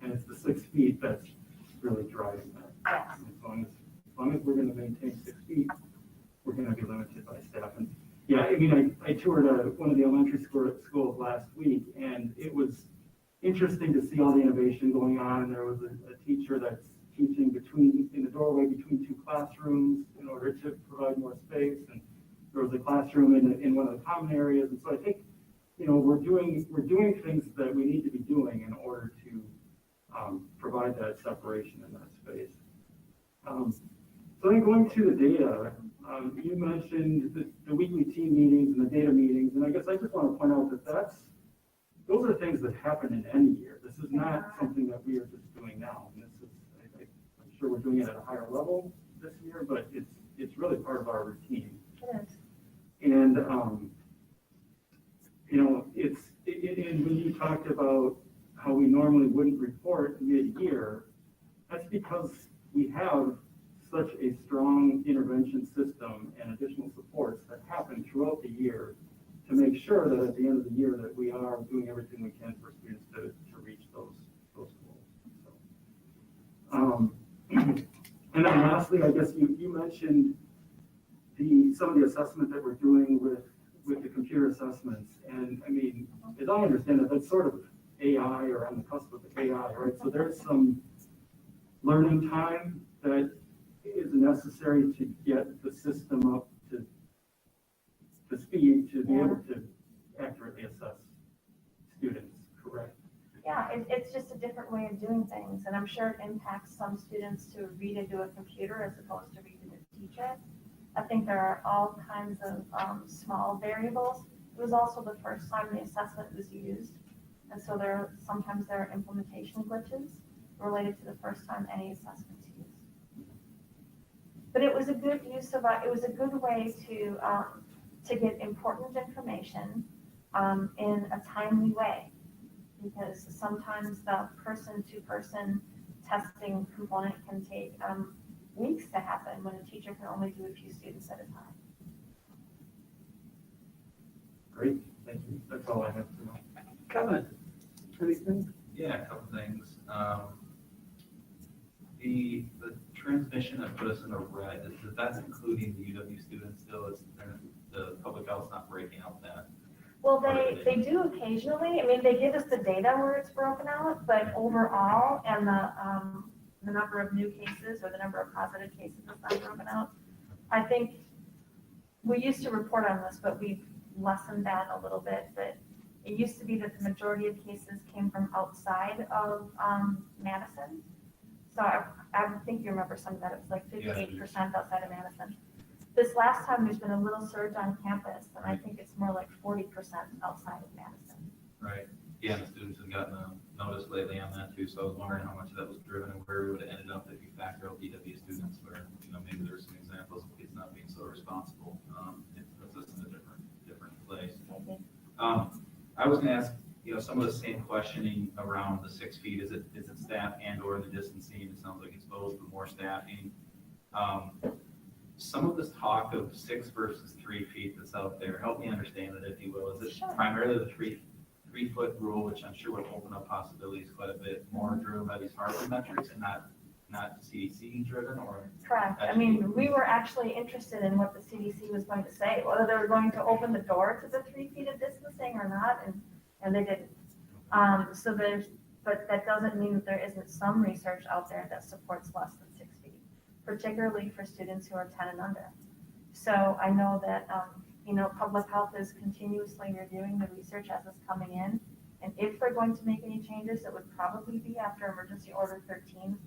And it's the 6 feet that's really driving that. Yes. As long as we're going to maintain 6 feet, we're going to be limited by staff. And yeah, I mean, I toured one of the elementary schools last week, and it was interesting to see all the innovation going on. And there was a teacher that's teaching in the doorway between 2 classrooms in order to provide more space. And there was a classroom in one of the common areas. And so I think, you know, we're doing things that we need to be doing in order to provide that separation in that space. So then going to the data, you mentioned the weekly team meetings and the data meetings, and I guess I just want to point out that those are things that happen in any year. This is not something that we are just doing now. And this is, I'm sure we're doing it at a higher level this year, but it's really part of our routine. It is. And you know, and when you talked about how we normally wouldn't report mid-year, that's because we have such a strong intervention system and additional supports that happen throughout the year to make sure that at the end of the year that we are doing everything we can for students to reach those goals. So, and then lastly, I guess you mentioned some of the assessment that we're doing with the computer assessments. And I mean, as I understand it, that's sort of AI or on the cusp of AI, right? So there's some learning time that is necessary to get the system up to speed to be able to accurately assess students, correct? Yeah, it's just a different way of doing things, and I'm sure it impacts some students to read into a computer as opposed to read into a teacher. I think there are all kinds of small variables. It was also the first time the assessment was used, and so sometimes there are implementation glitches related to the first time any assessment's used. But it was a good use of it was a good way to get important information in a timely way, because sometimes the person-to-person testing component can take weeks to happen when a teacher can only do a few students at a time. Great, thank you. That's all I have to know. Kevin, anything? Yeah, a couple things. The transmission that put us in a red, is that including the UW students still? The public health's not breaking out that? Well, they do occasionally. I mean, they give us the data where it's broken out, but overall, and the number of new cases or the number of positive cases is not broken out. I think we used to report on this, but we've lessened that a little bit. But it used to be that the majority of cases came from outside of Madison. So I think you remember some of that. It was like 58% outside of Madison. This last time, there's been a little surge on campus, and I think it's more like 40% outside of Madison. Right. Yeah, the students have gotten a notice lately on that too, so I was wondering how much of that was driven and where we would have ended up if you factor out DW students where, maybe there's some examples of kids not being so responsible. It puts us in a different place. I was gonna ask, some of the same questioning around the 6 feet. Is it staff and or the distancing? It sounds like it's both, but more staffing. Some of this talk of 6 versus 3 feet that's out there, help me understand it, if you will. Is it primarily the 3-foot rule, which I'm sure would open up possibilities quite a bit more driven by these Harvard metrics and not CDC driven, or? Correct. I mean, we were actually interested in what the CDC was going to say, whether they were going to open the door to the 3 feet of distancing or not, and they didn't. But that doesn't mean that there isn't some research out there that supports less than 6 feet, particularly for students who are 10 and under. So I know that, public health is continuously reviewing the research as it's coming in. And if they're going to make any changes, it would probably be after Emergency Order 13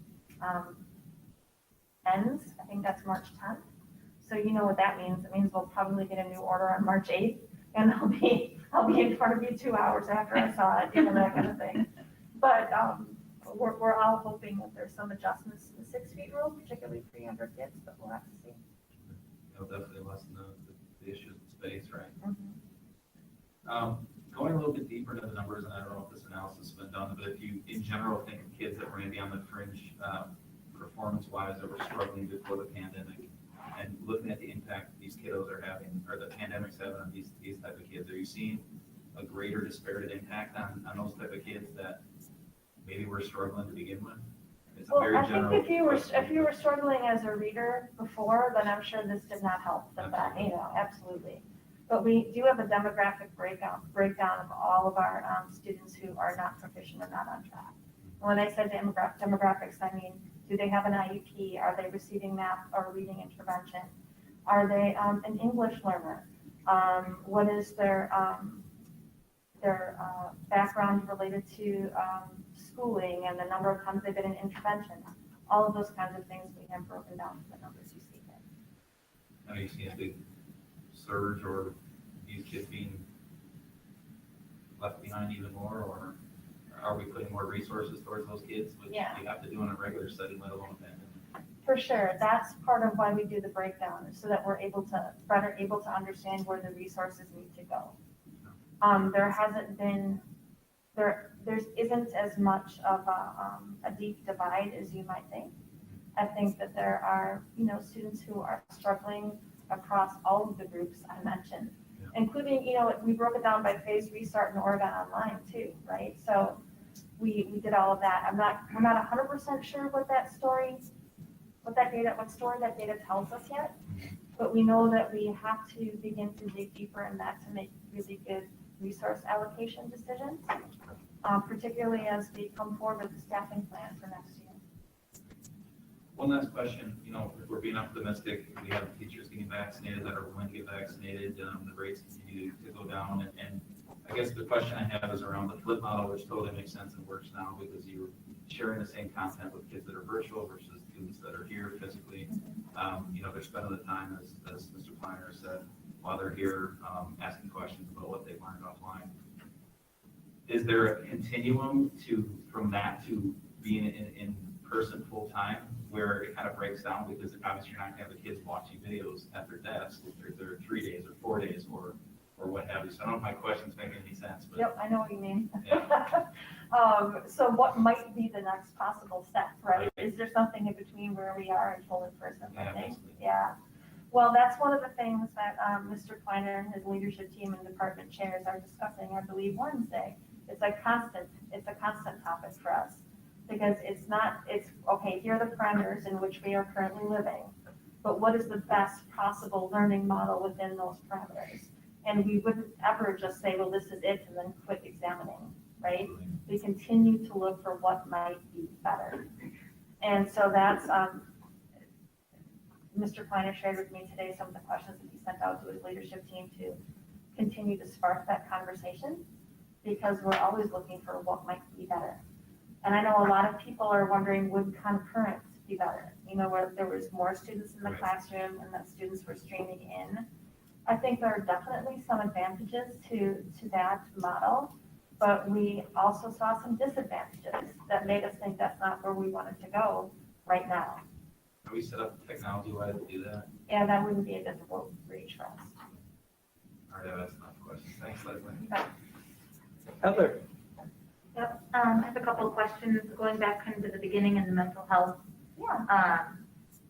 ends. I think that's March 10th. So you know what that means. It means we'll probably get a new order on March 8th, and I'll be in front of you 2 hours after I saw it, that kind of thing. But we're all hoping that there's some adjustments to the 6 feet rule, particularly for younger kids, but we'll have to see. Definitely lessen the issues in space, right? Mm-hmm. Going a little bit deeper into the numbers, and I don't know if this analysis has been done, but if you, in general, think of kids that were maybe on the fringe performance-wise that were struggling before the pandemic, and looking at the impact these kiddos are having, or the pandemic's having on these type of kids, are you seeing a greater disparate impact on those type of kids that maybe were struggling to begin with? It's a very I general think if question. you were struggling as a reader before, then I'm sure this did not help with that, absolutely. But we do have a demographic breakdown of all of our students who are not proficient or not on track. And when I said demographics, I mean, do they have an IEP? Are they receiving math or reading intervention? Are they an English learner? What is their background related to schooling and the number of times they've been in intervention? All of those kinds of things we have broken down to the numbers you see here. Are you seeing a big surge, or these kids being left behind even more, or are we putting more resources towards those kids, which you have to do in a regular setting, let alone a pandemic? For sure, that's part of why we do the breakdown, so that we're better able to understand where the resources need to go. There hasn't been, there isn't as much of a deep divide as you might think. I think that there are, students who are struggling across all of the groups I mentioned, including, we broke it down by phased restart and Oregon Online too, right? So we did all of that. We're not 100% sure what story that data tells us yet, but we know that we have to begin to dig deeper in that to make really good resource allocation decisions, particularly as we come forward with the staffing plan for next year. One last question, if we're being optimistic, we have teachers getting vaccinated that are willing to get vaccinated, the rates continue to go down, and I guess the question I have is around the flip model, which totally makes sense and works now because you're sharing the same content with kids that are virtual versus students that are here physically. They're spending the time, as Mr. Kleiner said, while they're here, asking questions about what they've learned offline. Is there a continuum from that to being in person full time, where it kind of breaks down, because obviously you're not gonna have the kids watching videos at their desk if they're 3 days or 4 days or what have you. So I don't know if my question's making any sense, but. Yep, I know what you mean. Yeah. So what might be the next possible step, right? Is there something in between where we are and full in person? Yeah, I think. basically. Yeah. Well, that's one of the things that Mr. Kleiner and his leadership team and department chairs are discussing, I believe, Wednesday. It's a constant topic for us, because it's okay, here are the parameters in which we are currently living, but what is the best possible learning model within those parameters? And we wouldn't ever just say, well, this is it, and then quit examining, right? We continue to look for what might be better. And so that's, Mr. Kleiner shared with me today some of the questions that he sent out to his leadership team to continue to spark that conversation, because we're always looking for what might be better. And I know a lot of people are wondering, would concurrent be better? Where there was more students in the classroom and that students were streaming in. I think there are definitely some advantages to that model, but we also saw some disadvantages that made us think that's not where we wanted to go right now. Are we set up technology-wise to do that? And that wouldn't be a difficult reach for us. All right, that's enough questions. Thanks, Leslie. Heather? Yep, I have a couple of questions, going back kind of to the beginning in the mental health. Yeah.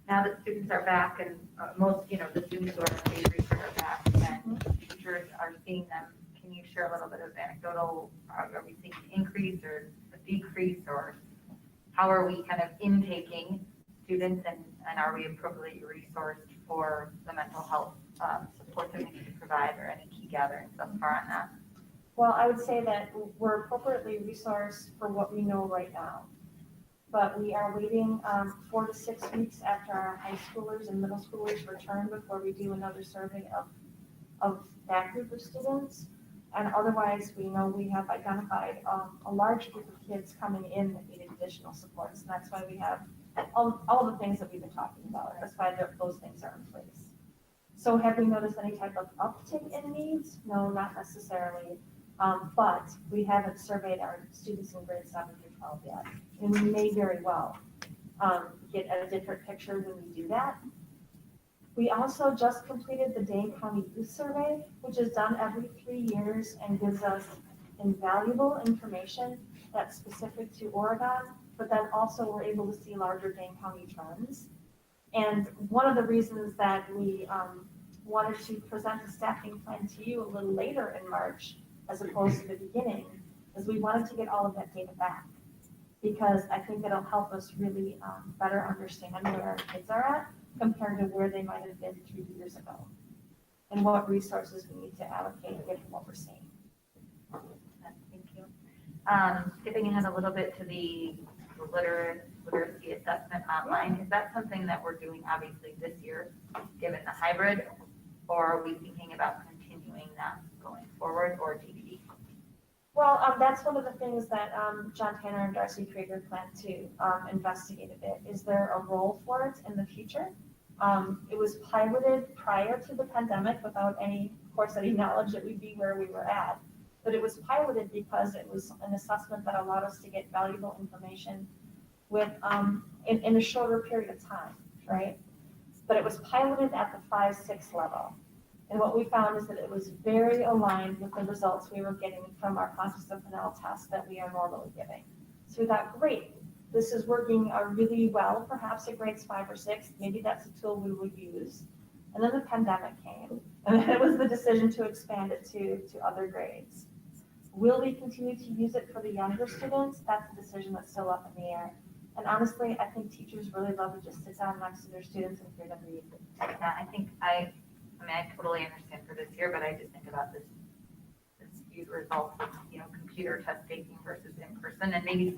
Now that students are back and most, the students who are in phase research are back and teachers are seeing them, can you share a little bit of anecdotal, are we seeing an increase or a decrease, or how are we kind of intaking students and are we appropriately resourced for the mental health support that we need to provide, or any key gatherings thus far on that? Well, I would say that we're appropriately resourced for what we know right now. But we are waiting 4 to 6 weeks after our high schoolers and middle schoolers return before we do another survey of that group of students. And otherwise, we know we have identified a large group of kids coming in that needed additional supports. And that's why we have all the things that we've been talking about. That's why those things are in place. So have we noticed any type of uptick in needs? No, not necessarily. But we haven't surveyed our students in grades 7 through 12 yet. And we may very well get a different picture when we do that. We also just completed the Dane County Youth Survey, which is done every 3 years and gives us invaluable information that's specific to Oregon, but then also we're able to see larger Dane County trends. And one of the reasons that we wanted to present the staffing plan to you a little later in March, as opposed to the beginning, is we wanted to get all of that data back. Because I think it'll help us really better understand where our kids are at compared to where they might have been 3 years ago. And what resources we need to allocate given what we're seeing. Thank you. Skipping ahead a little bit to the literacy assessment online, is that something that we're doing obviously this year, given the hybrid, or are we thinking about continuing that going forward, or TBD? Well, that's one of the things that John Tanner and Darcy Krieger plan to investigate a bit. Is there a role for it in the future? It was piloted prior to the pandemic without any, of course, any knowledge that we'd be where we were at. But it was piloted because it was an assessment that allowed us to get valuable information with in a shorter period of time, right? But it was piloted at the 5-6 level. And what we found is that it was very aligned with the results we were getting from our conscious of Fennel test that we are normally giving. So we thought, great, this is working really well, perhaps at grades 5 or 6. Maybe that's a tool we would use. And then the pandemic came, and then it was the decision to expand it to other grades. Will we continue to use it for the younger students? That's a decision that's still up in the air. And honestly, I think teachers really love to just sit down next to their students and hear them read. Yeah, I totally understand for this year, but I just think about this huge results of, computer test taking versus in person, and maybe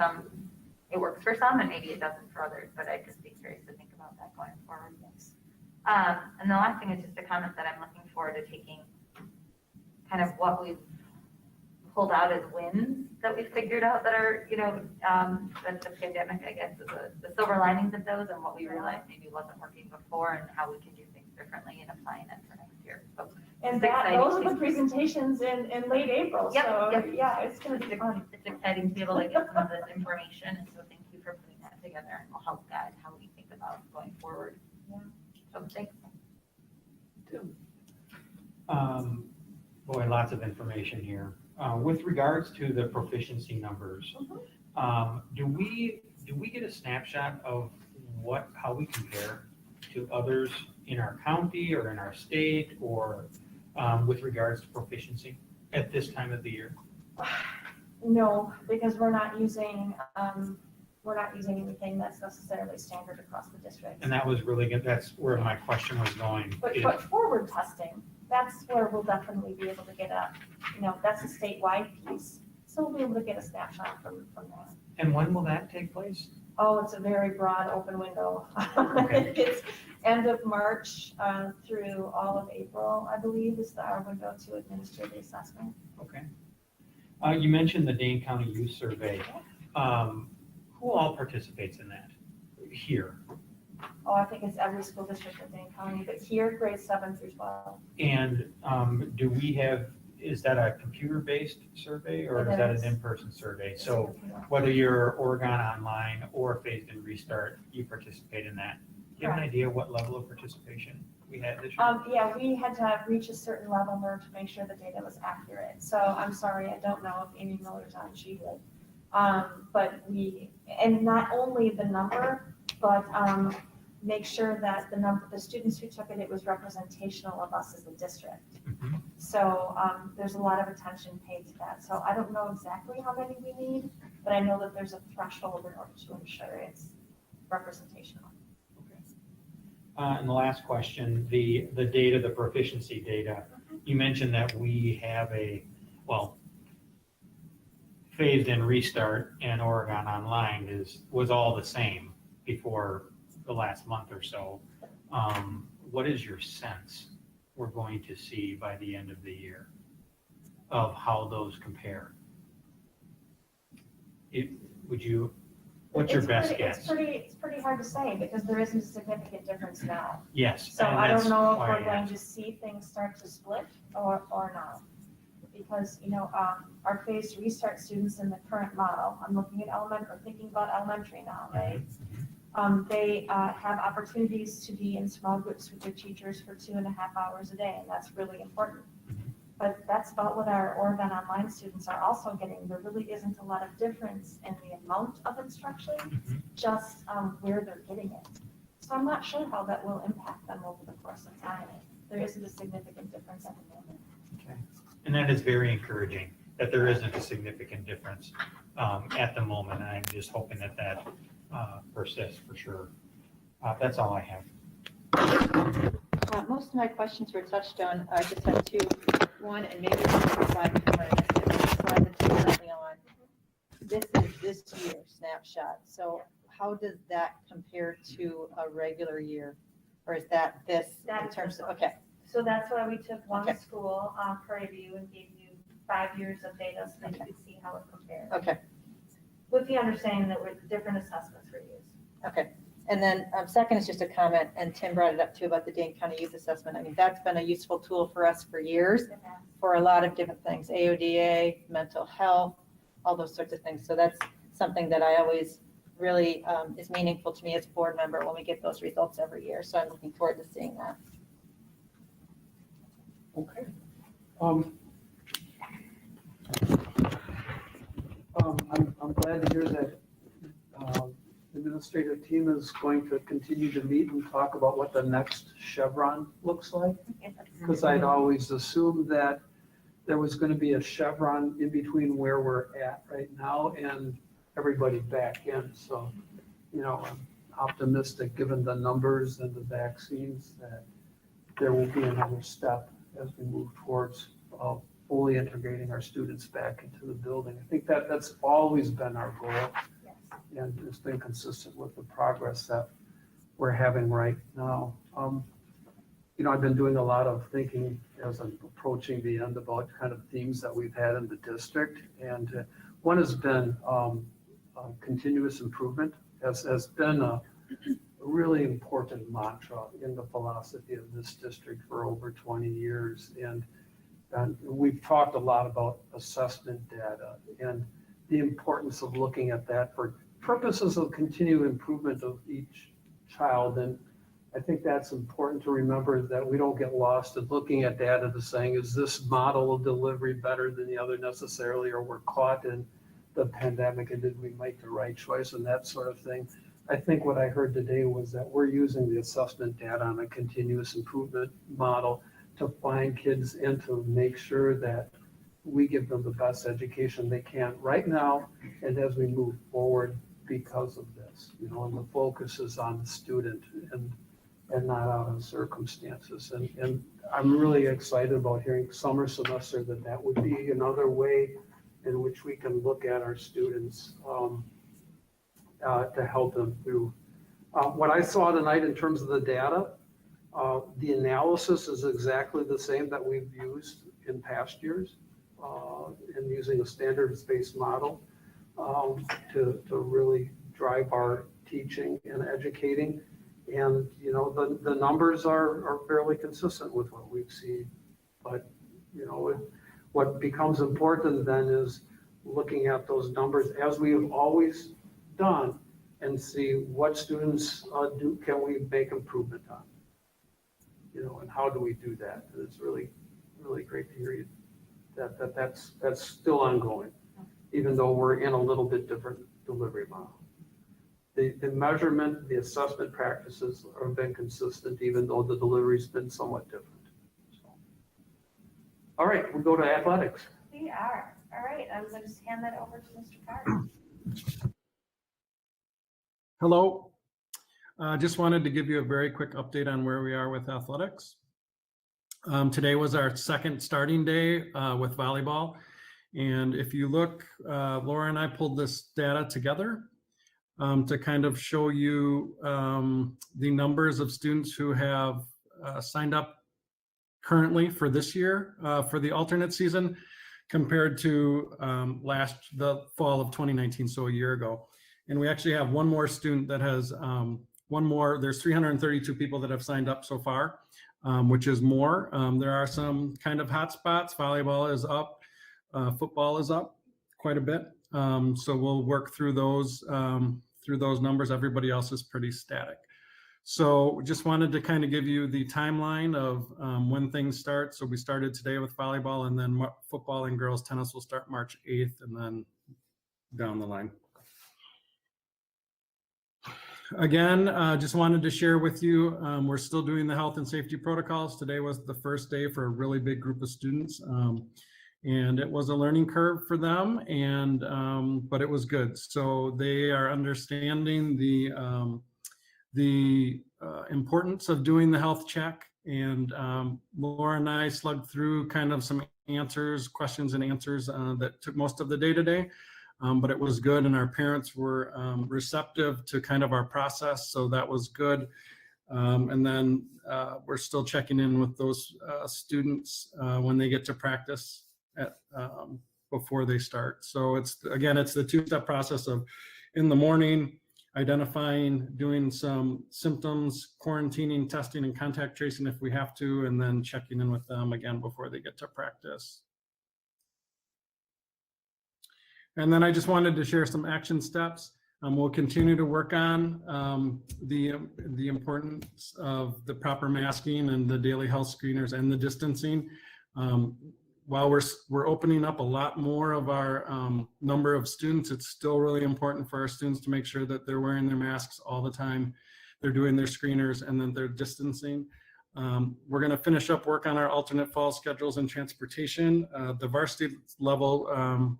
it works for some and maybe it doesn't for others, but I'd just be curious to think about that going forward. And the last thing is just a comment that I'm looking forward to taking kind of what we've pulled out as wins that we've figured out that are, that the pandemic, I guess, is the silver linings of those, and what we realized maybe wasn't working before, and how we can do things differently and applying it for next year. So, and those are the presentations in late April. Yep, so yep. Yeah, it's going to be fun. It's exciting to be able to get some of this information, and so thank you for putting that together, and will help guide how we think about going forward. Yeah. So thanks. Boy, lots of information here. With regards to the proficiency numbers, do we get a snapshot of how we compare to others in our county or in our state, or with regards to proficiency at this time of the year? No, because we're not using anything that's necessarily standard across the district. And that was really good. That's where my question was going. But forward testing, that's where we'll definitely be able to get that's a statewide piece. So we'll be able to get a snapshot from that. And when will that take place? Oh, it's a very broad open window. Okay. It's end of March through all of April, I believe, is our window to administer the assessment. Okay. You mentioned the Dane County Youth Survey. Who all participates in that here? Oh, I think it's every school district in Dane County, but here, grades 7 through 12. And do we have is that a computer-based survey or It is that is. an in-person survey? So whether you're Oregon Online or Phased In Restart, you participate in that. Do you have an idea what level of participation we had this year? Yeah, we had to reach a certain level in order to make sure the data was accurate. So I'm sorry, I don't know if Amy Miller's on, she did. But and not only the number, but make sure that the students who took it, it was representational of us as a district. Mhm. So there's a lot of attention paid to that. So I don't know exactly how many we need, but I know that there's a threshold in order to ensure it's representational. And the last question, the data, the proficiency data, you mentioned that we have Phased In Restart and Oregon Online was all the same before the last month or so. What is your sense we're going to see by the end of the year of how those compare? What's your best guess? It's pretty hard to say because there isn't a significant difference now. Yes. So and I that's don't know if why we're I going asked. to see things start to split or not. Because, our phased restart students in the current model, I'm looking at thinking about elementary now, right? They have opportunities to be in small groups with their teachers for 2.5 hours a day, and that's really important. But that's about what our Oregon Online students are also getting. There really isn't a lot of difference in the amount of instruction, just where they're getting it. So I'm not sure how that will impact them over the course of time. There isn't a significant difference at the moment. Okay. And that is very encouraging that there isn't a significant difference at the moment. And I'm just hoping that persists for sure. That's all I have. Most of my questions were touched on. I just have two. One, and maybe this is a slide before I missed it, the slide that you're currently on. This is this year snapshot. So how does that compare to a regular year? Or is that this in terms of, okay. So that's why we took one Okay. school, Prairie View, and gave you 5 years of data so that you could see how it compared. Okay, With the understanding that different assessments were used. okay. And then second is just a comment, and Tim brought it up too about the Dane County Youth Assessment. I mean, that's been a useful tool for us for years for a lot of different things, AODA, mental health, all those sorts of things. So that's something that I always really is meaningful to me as a board member when we get those results every year. So I'm looking forward to seeing that. Okay. I'm glad to hear that the administrative team is going to continue to meet and talk about what the next chevron looks like. Because I'd always assumed that there was going to be a chevron in between where we're at right now and everybody back in. So, I'm optimistic given the numbers and the vaccines that there will be another step as we move towards fully integrating our students back into the building. I think that's always been our goal. And it's been consistent with the progress that we're having right now. I've been doing a lot of thinking as I'm approaching the end about kind of themes that we've had in the district. And one has been continuous improvement has been a really important mantra in the philosophy of this district for over 20 years. And we've talked a lot about assessment data and the importance of looking at that for purposes of continued improvement of each child. And I think that's important to remember, that we don't get lost in looking at data to saying, is this model of delivery better than the other necessarily, or we're caught in the pandemic and did we make the right choice and that sort of thing. I think what I heard today was that we're using the assessment data on a continuous improvement model to find kids and to make sure that we give them the best education they can right now and as we move forward because of this, and the focus is on the student and not on circumstances. And I'm really excited about hearing summer semester that would be another way in which we can look at our students to help them through. What I saw tonight in terms of the data, the analysis is exactly the same that we've used in past years in using a standards-based model to really drive our teaching and educating. And, the numbers are fairly consistent with what we've seen. But, What becomes important then is looking at those numbers as we have always done and see what students can we make improvement on, and how do we do that? And it's really, really great to hear you that's still ongoing, even though we're in a little bit different delivery model. The measurement, the assessment practices have been consistent, even though the delivery's been somewhat different. So. All right, we'll go to athletics. We are. All right, I'm going to just hand that over to Mr. Carr. Hello. Just wanted to give you a very quick update on where we are with athletics. Today was our second starting day with volleyball. And if you look, Laura and I pulled this data together to kind of show you the numbers of students who have signed up currently for this year for the alternate season compared to the fall of 2019, so a year ago. And we actually have one more student that has there's 332 people that have signed up so far, which is more. There are some kind of hot spots. Volleyball is up, football is up quite a bit. So we'll work through those numbers. Everybody else is pretty static. So just wanted to kind of give you the timeline of when things start. So we started today with volleyball, and then football and girls tennis will start March 8th and then down the line. Again, just wanted to share with you, we're still doing the health and safety protocols. Today was the first day for a really big group of students. And it was a learning curve for them, but it was good. So they are understanding the importance of doing the health check. And Laura and I slugged through kind of some questions and answers that took most of the day today. But it was good, and our parents were receptive to kind of our process, so that was good. And then we're still checking in with those students when they get to practice before they start. So it's the two-step process of in the morning, identifying, doing some symptoms, quarantining, testing, and contact tracing if we have to, and then checking in with them again before they get to practice. And then I just wanted to share some action steps. We'll continue to work on the importance of the proper masking and the daily health screeners and the distancing. While we're opening up a lot more of our number of students, it's still really important for our students to make sure that they're wearing their masks all the time, they're doing their screeners, and then they're distancing. We're going to finish up work on our alternate fall schedules and transportation. The varsity level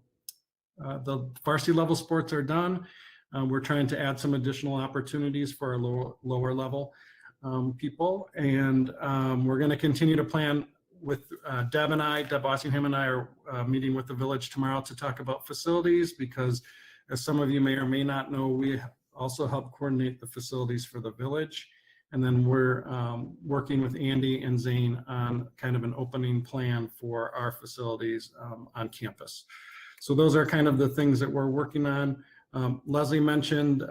sports are done. We're trying to add some additional opportunities for our lower level people, and we're going to continue to plan with Deb Wassingham and I are meeting with the village tomorrow to talk about facilities, because as some of you may or may not know, we also help coordinate the facilities for the village. And then we're working with Andy and Zane on kind of an opening plan for our facilities on campus. So those are kind of the things that we're working on. Leslie mentioned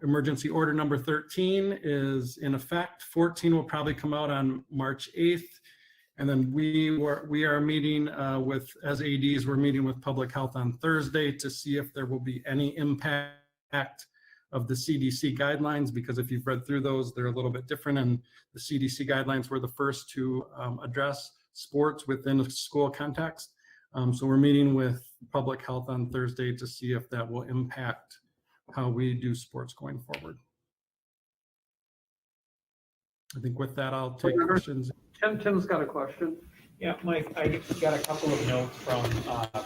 emergency order number 13 is in effect. 14 will probably come out on March 8th. And then we are meeting as ADs, we're meeting with public health on Thursday to see if there will be any impact of the CDC guidelines, because if you've read through those, they're a little bit different, and the CDC guidelines were the first to address sports within a school context. So we're meeting with public health on Thursday to see if that will impact how we do sports going forward. I think with that, I'll take questions. Tim's got a question. Yeah, Mike, I got a couple of notes from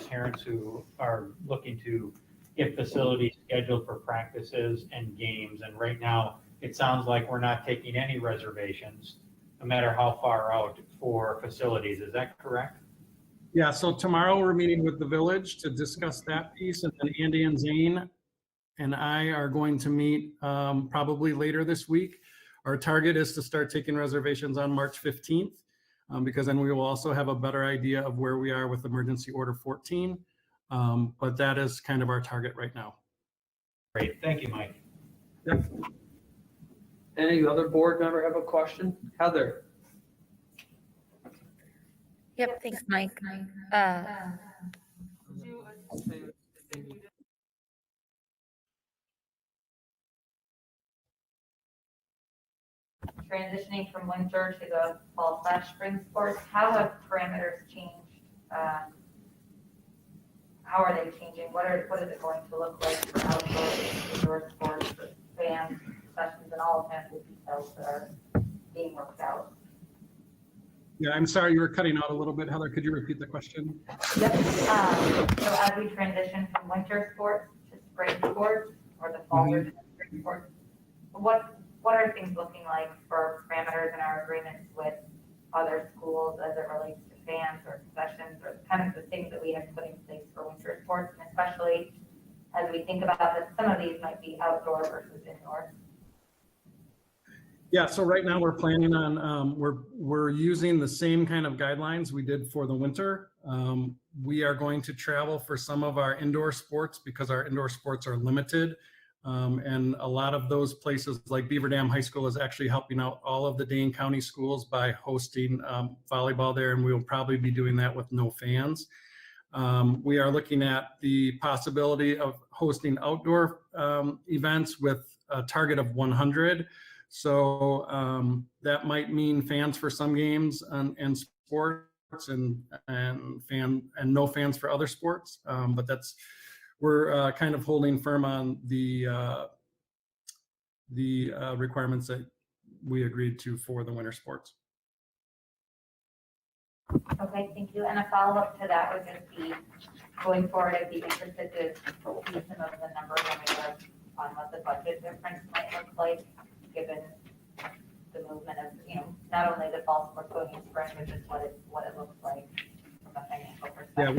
parents who are looking to get facilities scheduled for practices and games. And right now, it sounds like we're not taking any reservations, no matter how far out, for facilities. Is that correct? Yeah, so tomorrow we're meeting with the village to discuss that piece, and then Andy and Zane and I are going to meet probably later this week. Our target is to start taking reservations on March 15th, because then we will also have a better idea of where we are with emergency order 14. But that is kind of our target right now. Great, thank you, Mike. Yep. Any other board member have a question? Heather? Yep, thanks, Mike. Transitioning from winter to the fall/spring sports, how have parameters changed? How are they changing? What is it going to look like for outdoor, indoor sports, for fans, sessions, and all of the details that are being worked out? Yeah, I'm sorry, you were cutting out a little bit. Heather, could you repeat the question? Yep. So as we transition from winter sports to spring sports, or the fall version of spring sports, what are things looking like for parameters in our agreements with other schools as it relates to fans or concessions or kind of the things that we have put in place for winter sports, and especially as we think about that some of these might be outdoor versus indoor? Yeah, so right now we're planning on, we're using the same kind of guidelines we did for the winter. We are going to travel for some of our indoor sports because our indoor sports are limited. And a lot of those places like Beaver Dam High School is actually helping out all of the Dane County schools by hosting volleyball there, and we will probably be doing that with no fans. We are looking at the possibility of hosting outdoor events with a target of 100. So that might mean fans for some games and sports and no fans for other sports. But we're kind of holding firm on the requirements that we agreed to for the winter sports. Okay, thank you. And a follow-up to that would just be, going forward, I'd be interested to see some of the numbers on what the budget difference might look like, given the movement of, not only the fall sports going in spring, but just what it looks like from a financial perspective. Yeah,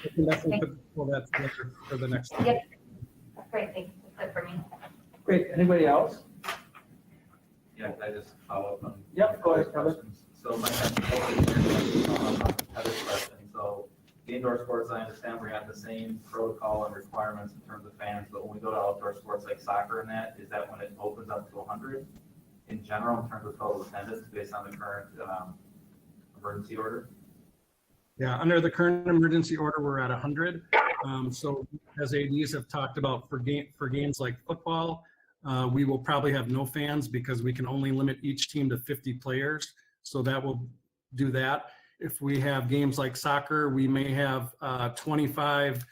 we can definitely pull that together for the next. Yep. Great, thanks. That's it for me. Great, anybody else? Yeah, can I just follow up on? Yep, go ahead, Kevin. questions? So my next question is on Heather's question. So the indoor sports, I understand we have the same protocol and requirements in terms of fans, but when we go to outdoor sports like soccer and that, is that when it opens up to 100 in general in terms of total attendance based on the current emergency order? Yeah, under the current emergency order, we're at 100. So as ADs have talked about for games like football, we will probably have no fans because we can only limit each team to 50 players. So that will do that. If we have games like soccer, we may have 25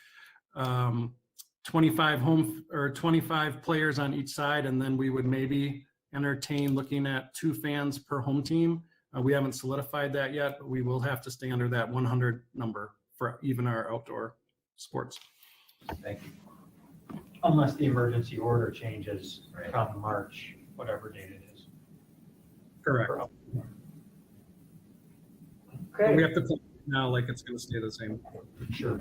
players on each side, and then we would maybe entertain looking at 2 fans per home team. We haven't solidified that yet, but we will have to stay under that 100 number for even our outdoor sports. Thank you. Unless the emergency order changes come March, whatever date it is. Correct. Okay. We have to plan now like it's going to stay the same. Sure.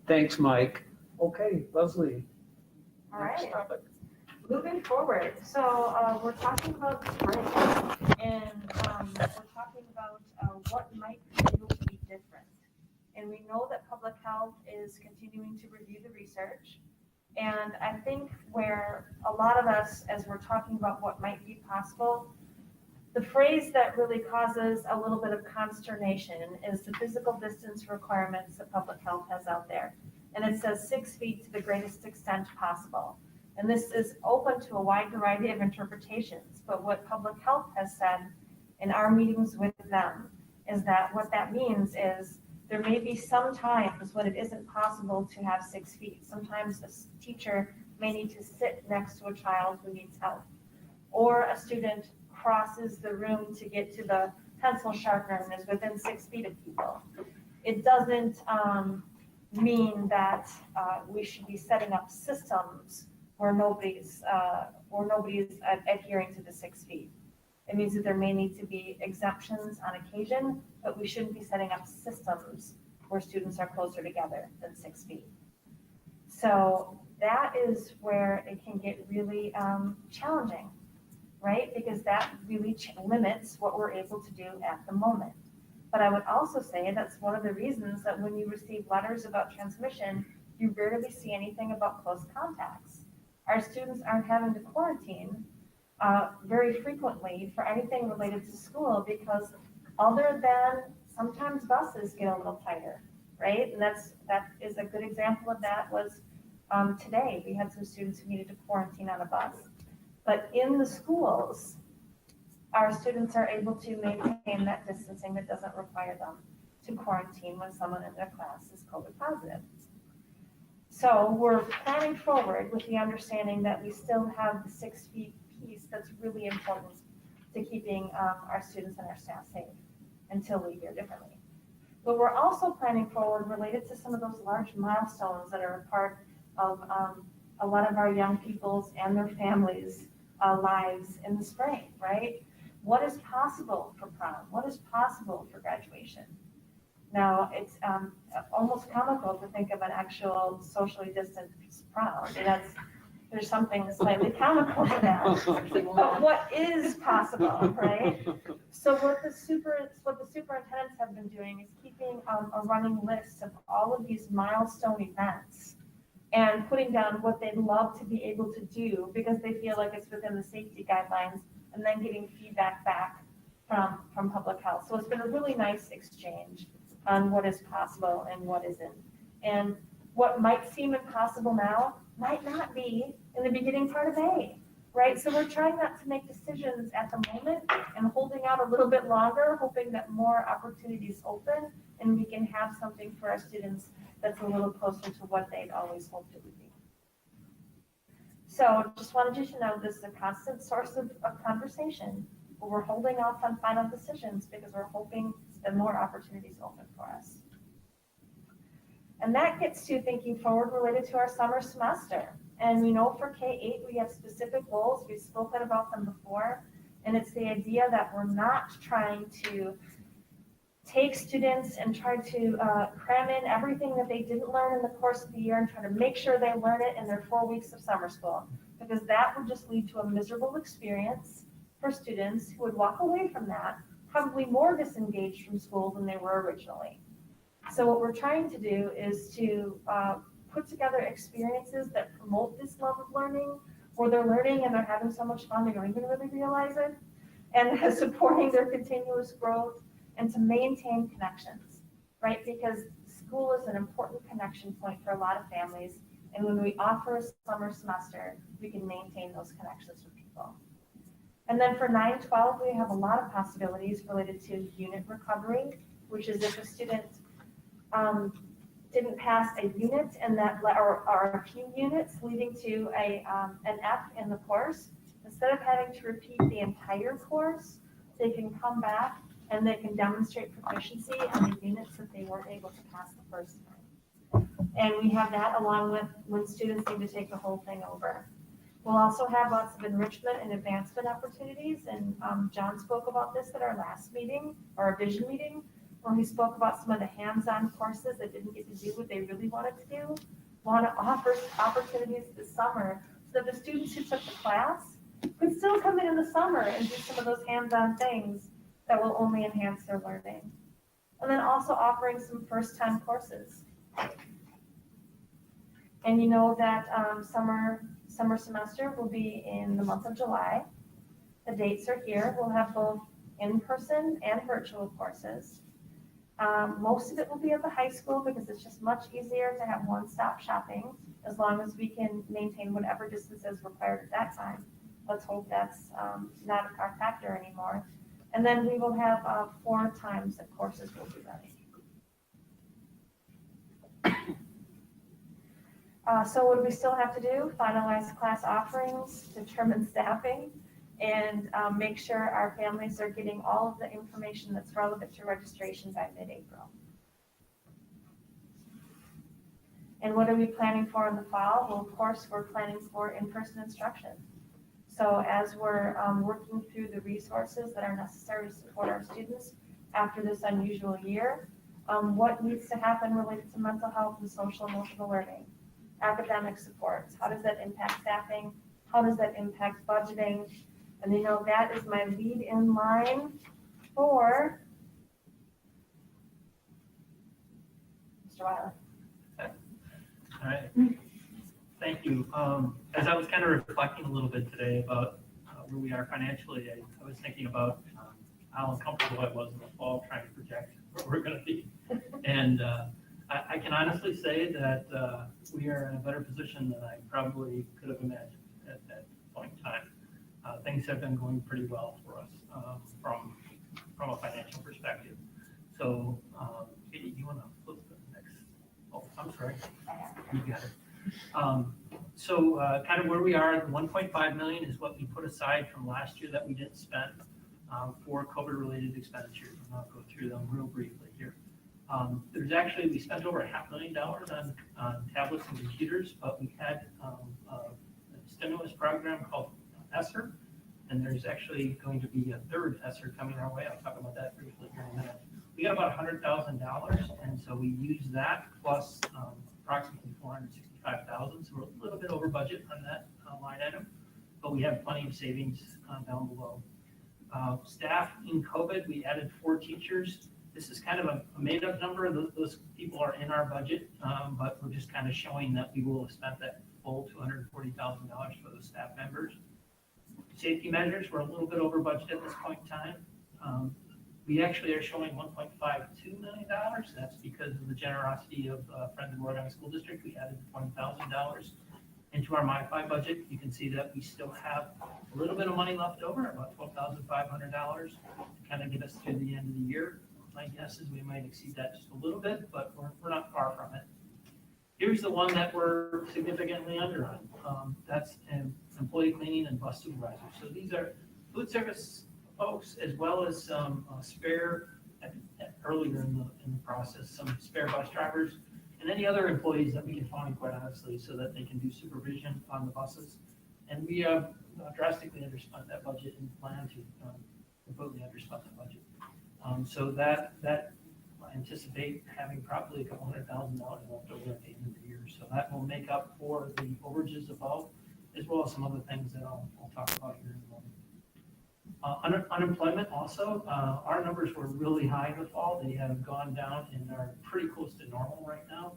Thanks, Mike. Okay, Leslie. All next right. topic. Moving forward, so we're talking about spring, and we're talking about what might be able to be different. And we know that public health is continuing to review the research. And I think where a lot of us, as we're talking about what might be possible, the phrase that really causes a little bit of consternation is the physical distance requirements that public health has out there. And it says 6 feet to the greatest extent possible. And this is open to a wide variety of interpretations, but what public health has said in our meetings with them is that what that means is there may be some times when it isn't possible to have 6 feet. Sometimes a teacher may need to sit next to a child who needs help, or a student crosses the room to get to the pencil sharpener and is within 6 feet of people. It doesn't mean that we should be setting up systems where nobody's adhering to the 6 feet. It means that there may need to be exemptions on occasion, but we shouldn't be setting up systems where students are closer together than 6 feet. So that is where it can get really challenging, right? Because that really limits what we're able to do at the moment. But I would also say that's one of the reasons that when you receive letters about transmission, you rarely see anything about close contacts. Our students aren't having to quarantine very frequently for anything related to school, because other than sometimes buses get a little tighter, right? And that is a good example of that was today, we had some students who needed to quarantine on a bus. But in the schools, our students are able to maintain that distancing that doesn't require them to quarantine when someone in their class is COVID positive. So we're planning forward with the understanding that we still have the 6 feet piece that's really important to keeping our students and our staff safe until we hear differently. But we're also planning forward related to some of those large milestones that are a part of a lot of our young people's and their families' lives in the spring, right? What is possible for prom? What is possible for graduation? Now, it's almost comical to think of an actual socially distant prom. And there's something slightly comical to that. But what is possible, right? So what the superintendents have been doing is keeping a running list of all of these milestone events and putting down what they'd love to be able to do because they feel like it's within the safety guidelines, and then getting feedback back from public health. So it's been a really nice exchange on what is possible and what isn't. And what might seem impossible now might not be in the beginning part of May, right? So we're trying not to make decisions at the moment and holding out a little bit longer, hoping that more opportunities open and we can have something for our students that's a little closer to what they'd always hoped it would be. So just wanted you to know this is a constant source of conversation, but we're holding off on final decisions because we're hoping that more opportunities open for us. And that gets to thinking forward related to our summer semester. And we know for K-8, we have specific goals. We've spoken about them before. And it's the idea that we're not trying to take students and try to cram in everything that they didn't learn in the course of the year and try to make sure they learn it in their 4 weeks of summer school, because that would just lead to a miserable experience for students who would walk away from that probably more disengaged from school than they were originally. So what we're trying to do is to put together experiences that promote this love of learning, where they're learning and they're having so much fun they don't even really realize it, and supporting their continuous growth, and to maintain connections, right? Because school is an important connection point for a lot of families, and when we offer a summer semester, we can maintain those connections with people. And then for 9-12, we have a lot of possibilities related to unit recovery, which is if a student didn't pass a unit and that, or a few units leading to an F in the course, instead of having to repeat the entire course, they can come back and they can demonstrate proficiency on the units that they weren't able to pass the first time. And we have that along with when students need to take the whole thing over. We'll also have lots of enrichment and advancement opportunities, and John spoke about this at our last meeting, or our vision meeting, where he spoke about some of the hands-on courses that didn't get to do what they really wanted to do. Want to offer opportunities this summer so that the students who took the class could still come in the summer and do some of those hands-on things that will only enhance their learning. And then also offering some first-time courses. And you know that summer semester will be in the month of July. The dates are here. We'll have both in-person and virtual courses. Most of it will be at the high school because it's just much easier to have one-stop shopping as long as we can maintain whatever distances required at that time. Let's hope that's not our factor anymore. And then we will have 4 times that courses will be running. So what do we still have to do? Finalize class offerings, determine staffing, and make sure our families are getting all of the information that's relevant to registration by mid-April. And what are we planning for in the fall? Well, of course, we're planning for in-person instruction. So as we're working through the resources that are necessary to support our students after this unusual year, what needs to happen related to mental health and social emotional learning, academic supports, how does that impact staffing, how does that impact budgeting, and you know that is my lead in line for Mr. Weiler. All right. Thank you. As I was kind of reflecting a little bit today about where we are financially. I was thinking about how uncomfortable I was in the fall trying to project where we're going to be. And I can honestly say that we are in a better position than I probably could have imagined at that point in time. Things have been going pretty well for us from a financial perspective. So, Katie, do you want to flip to the next? Oh, I'm sorry. You got it. So kind of where we are, the 1.5 million is what we put aside from last year that we didn't spend for COVID-related expenditures. And I'll go through them real briefly here. There's actually, we spent over $500,000 on tablets and computers, but we had a stimulus program called ESSER, and there's actually going to be a third ESSER coming our way. I'll talk about that briefly here in a minute. We got about $100,000, and so we used that plus approximately $465,000, so we're a little bit over budget on that line item, but we have plenty of savings down below. Staff in COVID, we added 4 teachers. This is kind of a made-up number. Those people are in our budget, but we're just kind of showing that we will have spent that full $240,000 for those staff members. Safety measures, we're a little bit over budget at this point in time. We actually are showing $1.52 million. That's because of the generosity of Friends of Rhode Island School District. We added $20,000 into our MiFi budget. You can see that we still have a little bit of money left over, about $12,500 to kind of get us through the end of the year. My guess is we might exceed that just a little bit, but we're not far from it. Here's the one that we're significantly under on. That's employee cleaning and bus supervisors. So these are food service folks, as well as some spare, earlier in the process, some spare bus drivers, and any other employees that we can find, quite honestly, so that they can do supervision on the buses. And we have drastically underspent that budget and plan to completely underspent that budget. So that I anticipate having probably a couple $100,000 left over at the end of the year. So that will make up for the overages above, as well as some other things that I'll talk about here in a moment. Unemployment also, our numbers were really high in the fall. They have gone down and are pretty close to normal right now.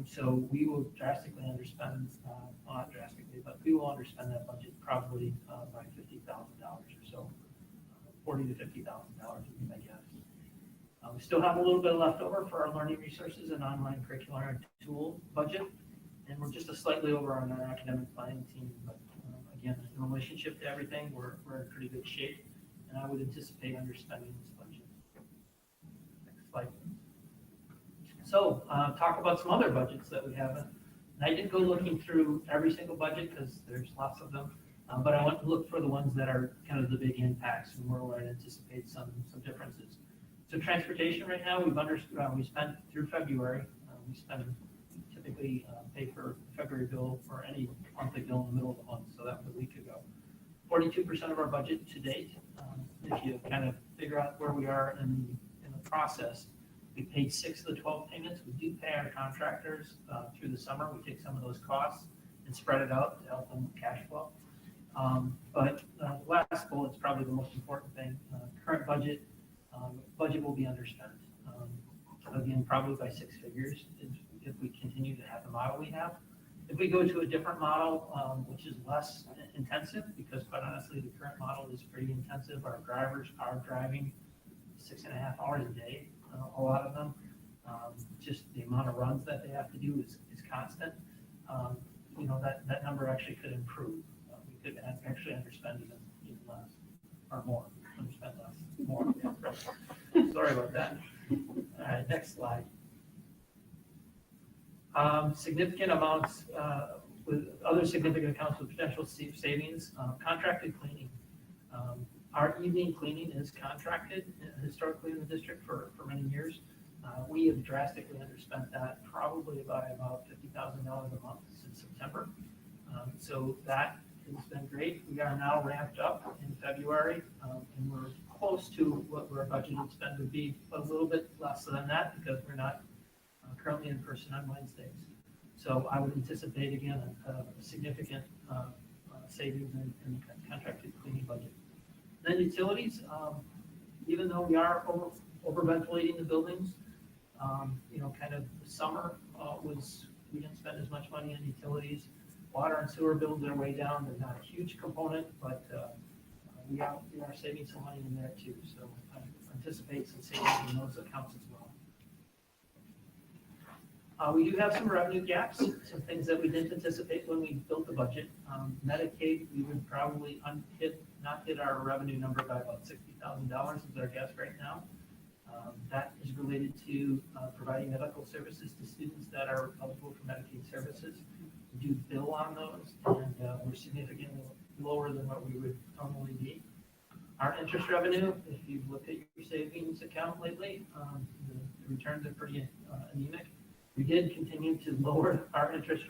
So we will drastically underspend, well, not drastically, but we will underspend that budget probably by $50,000 or so. $40,000 to $50,000 would be my guess. We still have a little bit left over for our learning resources and online curricular tool budget, and we're just slightly over on our academic planning team. But again, in relationship to everything, we're in pretty good shape, and I would anticipate underspending this budget. Next slide. So talk about some other budgets that we have. And I didn't go looking through every single budget because there's lots of them. But I want to look for the ones that are kind of the big impacts and where I anticipate some differences. So transportation right now, we spent through February. We typically pay for February bill or any monthly bill in the middle of the month. So that was a week ago. 42% of our budget to date. If you kind of figure out where we are in the process, we paid 6 of the 12 payments. We do pay our contractors through the summer. We take some of those costs and spread it out to help them with cash flow. But the last bullet is probably the most important thing. Current budget will be underspent. Again, probably by 6 figures if we continue to have the model we have. If we go to a different model, which is less intensive, because quite honestly, the current model is pretty intensive. Our drivers are driving 6.5 hours a day, a lot of them. Just the amount of runs that they have to do is constant. That number actually could improve. We could actually underspend even less, or more. Underspend less, more. Yeah, right. Sorry about that. All right, next slide. Significant amounts with other significant accounts with potential savings. Contracted cleaning. Our evening cleaning is contracted historically in the district for many years. We have drastically underspent that, probably by about $50,000 a month since September. So that has been great. We are now ramped up in February, and we're close to what our budgeted spend would be, a little bit less than that because we're not currently in person on Wednesdays. So I would anticipate, again, a significant savings in the contracted cleaning budget. Then utilities, even though we are over ventilating the buildings, kind of the summer we didn't spend as much money on utilities. Water and sewer bills are way down. They're not a huge component, but we are saving some money in there too, so I anticipate some savings in those accounts as well. We do have some revenue gaps, some things that we didn't anticipate when we built the budget. Medicaid, we would probably not hit our revenue number by about $60,000 is our guess right now. That is related to providing medical services to students that are eligible for Medicaid services. We do bill on those, and we're significantly lower than what we would normally be. Our interest revenue, if you've looked at your savings account lately, the returns are pretty anemic. We did continue to lower our interest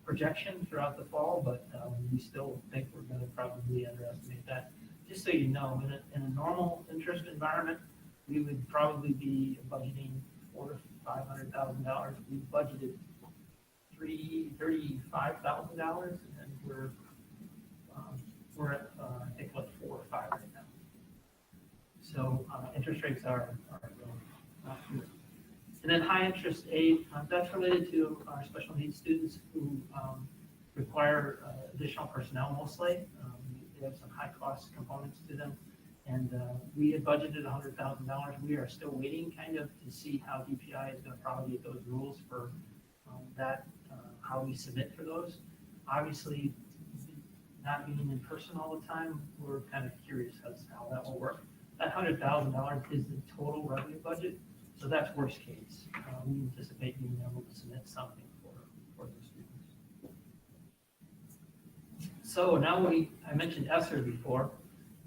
projection throughout the fall, but we still think we're going to probably underestimate that. Just so you know, in a normal interest environment, we would probably be budgeting $400,000 to $500,000. We budgeted $35,000, and we're at I think what 4 or 5 right now. So interest rates are not good. And then high interest aid, that's related to our special needs students who require additional personnel mostly. They have some high cost components to them. And we had budgeted $100,000. We are still waiting kind of to see how DPI is going to promulgate those rules for how we submit for those. Obviously, not being in person all the time, we're kind of curious as to how that will work. That $100,000 is the total revenue budget. So that's worst case. We anticipate being able to submit something for those students. So now I mentioned ESSER before,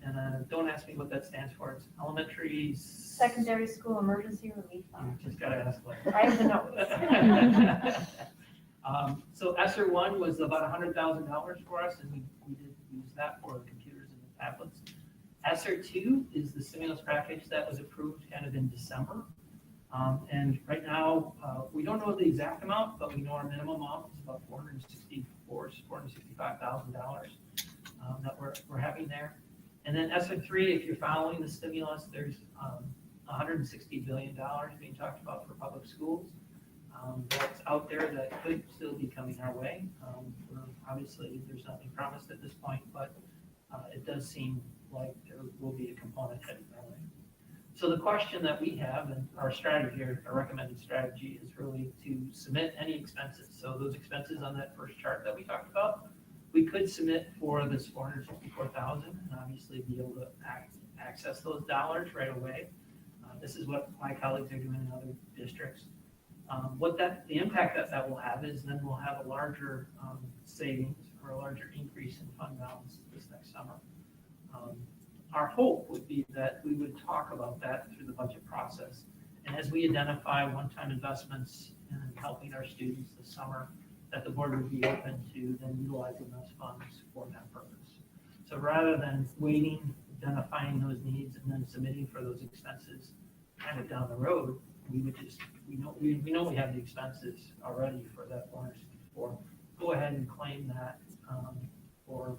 and don't ask me what that stands for. It's elementary. Secondary School Emergency Relief Fund. You just gotta ask like. I have the notes. So ESSER 1 was about $100,000 for us, and we did use that for the computers and the tablets. ESSER 2 is the stimulus package that was approved kind of in December. And right now, we don't know the exact amount, but we know our minimum amount is about $465,000 that we're having there. And then ESSER 3, if you're following the stimulus, there's $160 billion being talked about for public schools. That's out there that could still be coming our way. Obviously, there's nothing promised at this point, but it does seem like there will be a component heading our way. So the question that we have and our strategy, our recommended strategy, is really to submit any expenses. So those expenses on that first chart that we talked about, we could submit for this $464,000 and obviously be able to access those dollars right away. This is what my colleagues are doing in other districts. The impact that will have is then we'll have a larger savings or a larger increase in fund balance this next summer. Our hope would be that we would talk about that through the budget process. And as we identify one-time investments in helping our students this summer, that the board would be open to then utilizing those funds for that purpose. So rather than waiting, identifying those needs, and then submitting for those expenses kind of down the road, we would just, we know we have the expenses already for that 464. Go ahead and claim that for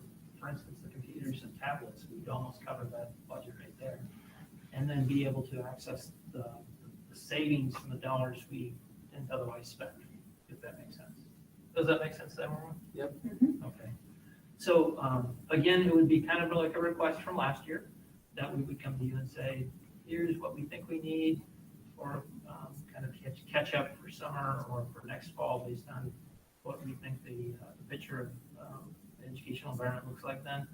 instance, the computers and tablets, we'd almost cover that budget right there. And then be able to access the savings from the dollars we didn't otherwise spend, if that makes sense. Does that make sense to everyone? Yep. Okay. So again, it would be kind of like a request from last year that we would come to you and say, here's what we think we need for kind of catch up for summer or for next fall based on what we think the picture of the educational environment looks like then.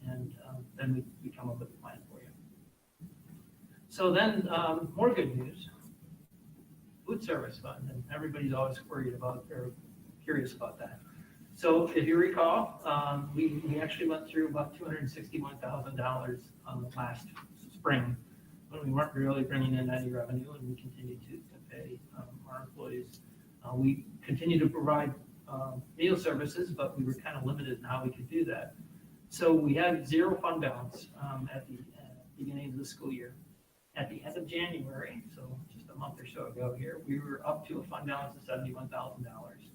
And then we come up with a plan for you. So then more good news, food service fund, and everybody's always worried about or curious about that. So if you recall, we actually went through about $261,000 last spring when we weren't really bringing in any revenue, and we continued to pay our employees. We continued to provide meal services, but we were kind of limited in how we could do that. So we had zero fund balance at the beginning of the school year. At the end of January, so just a month or so ago here, we were up to a fund balance of $71,000.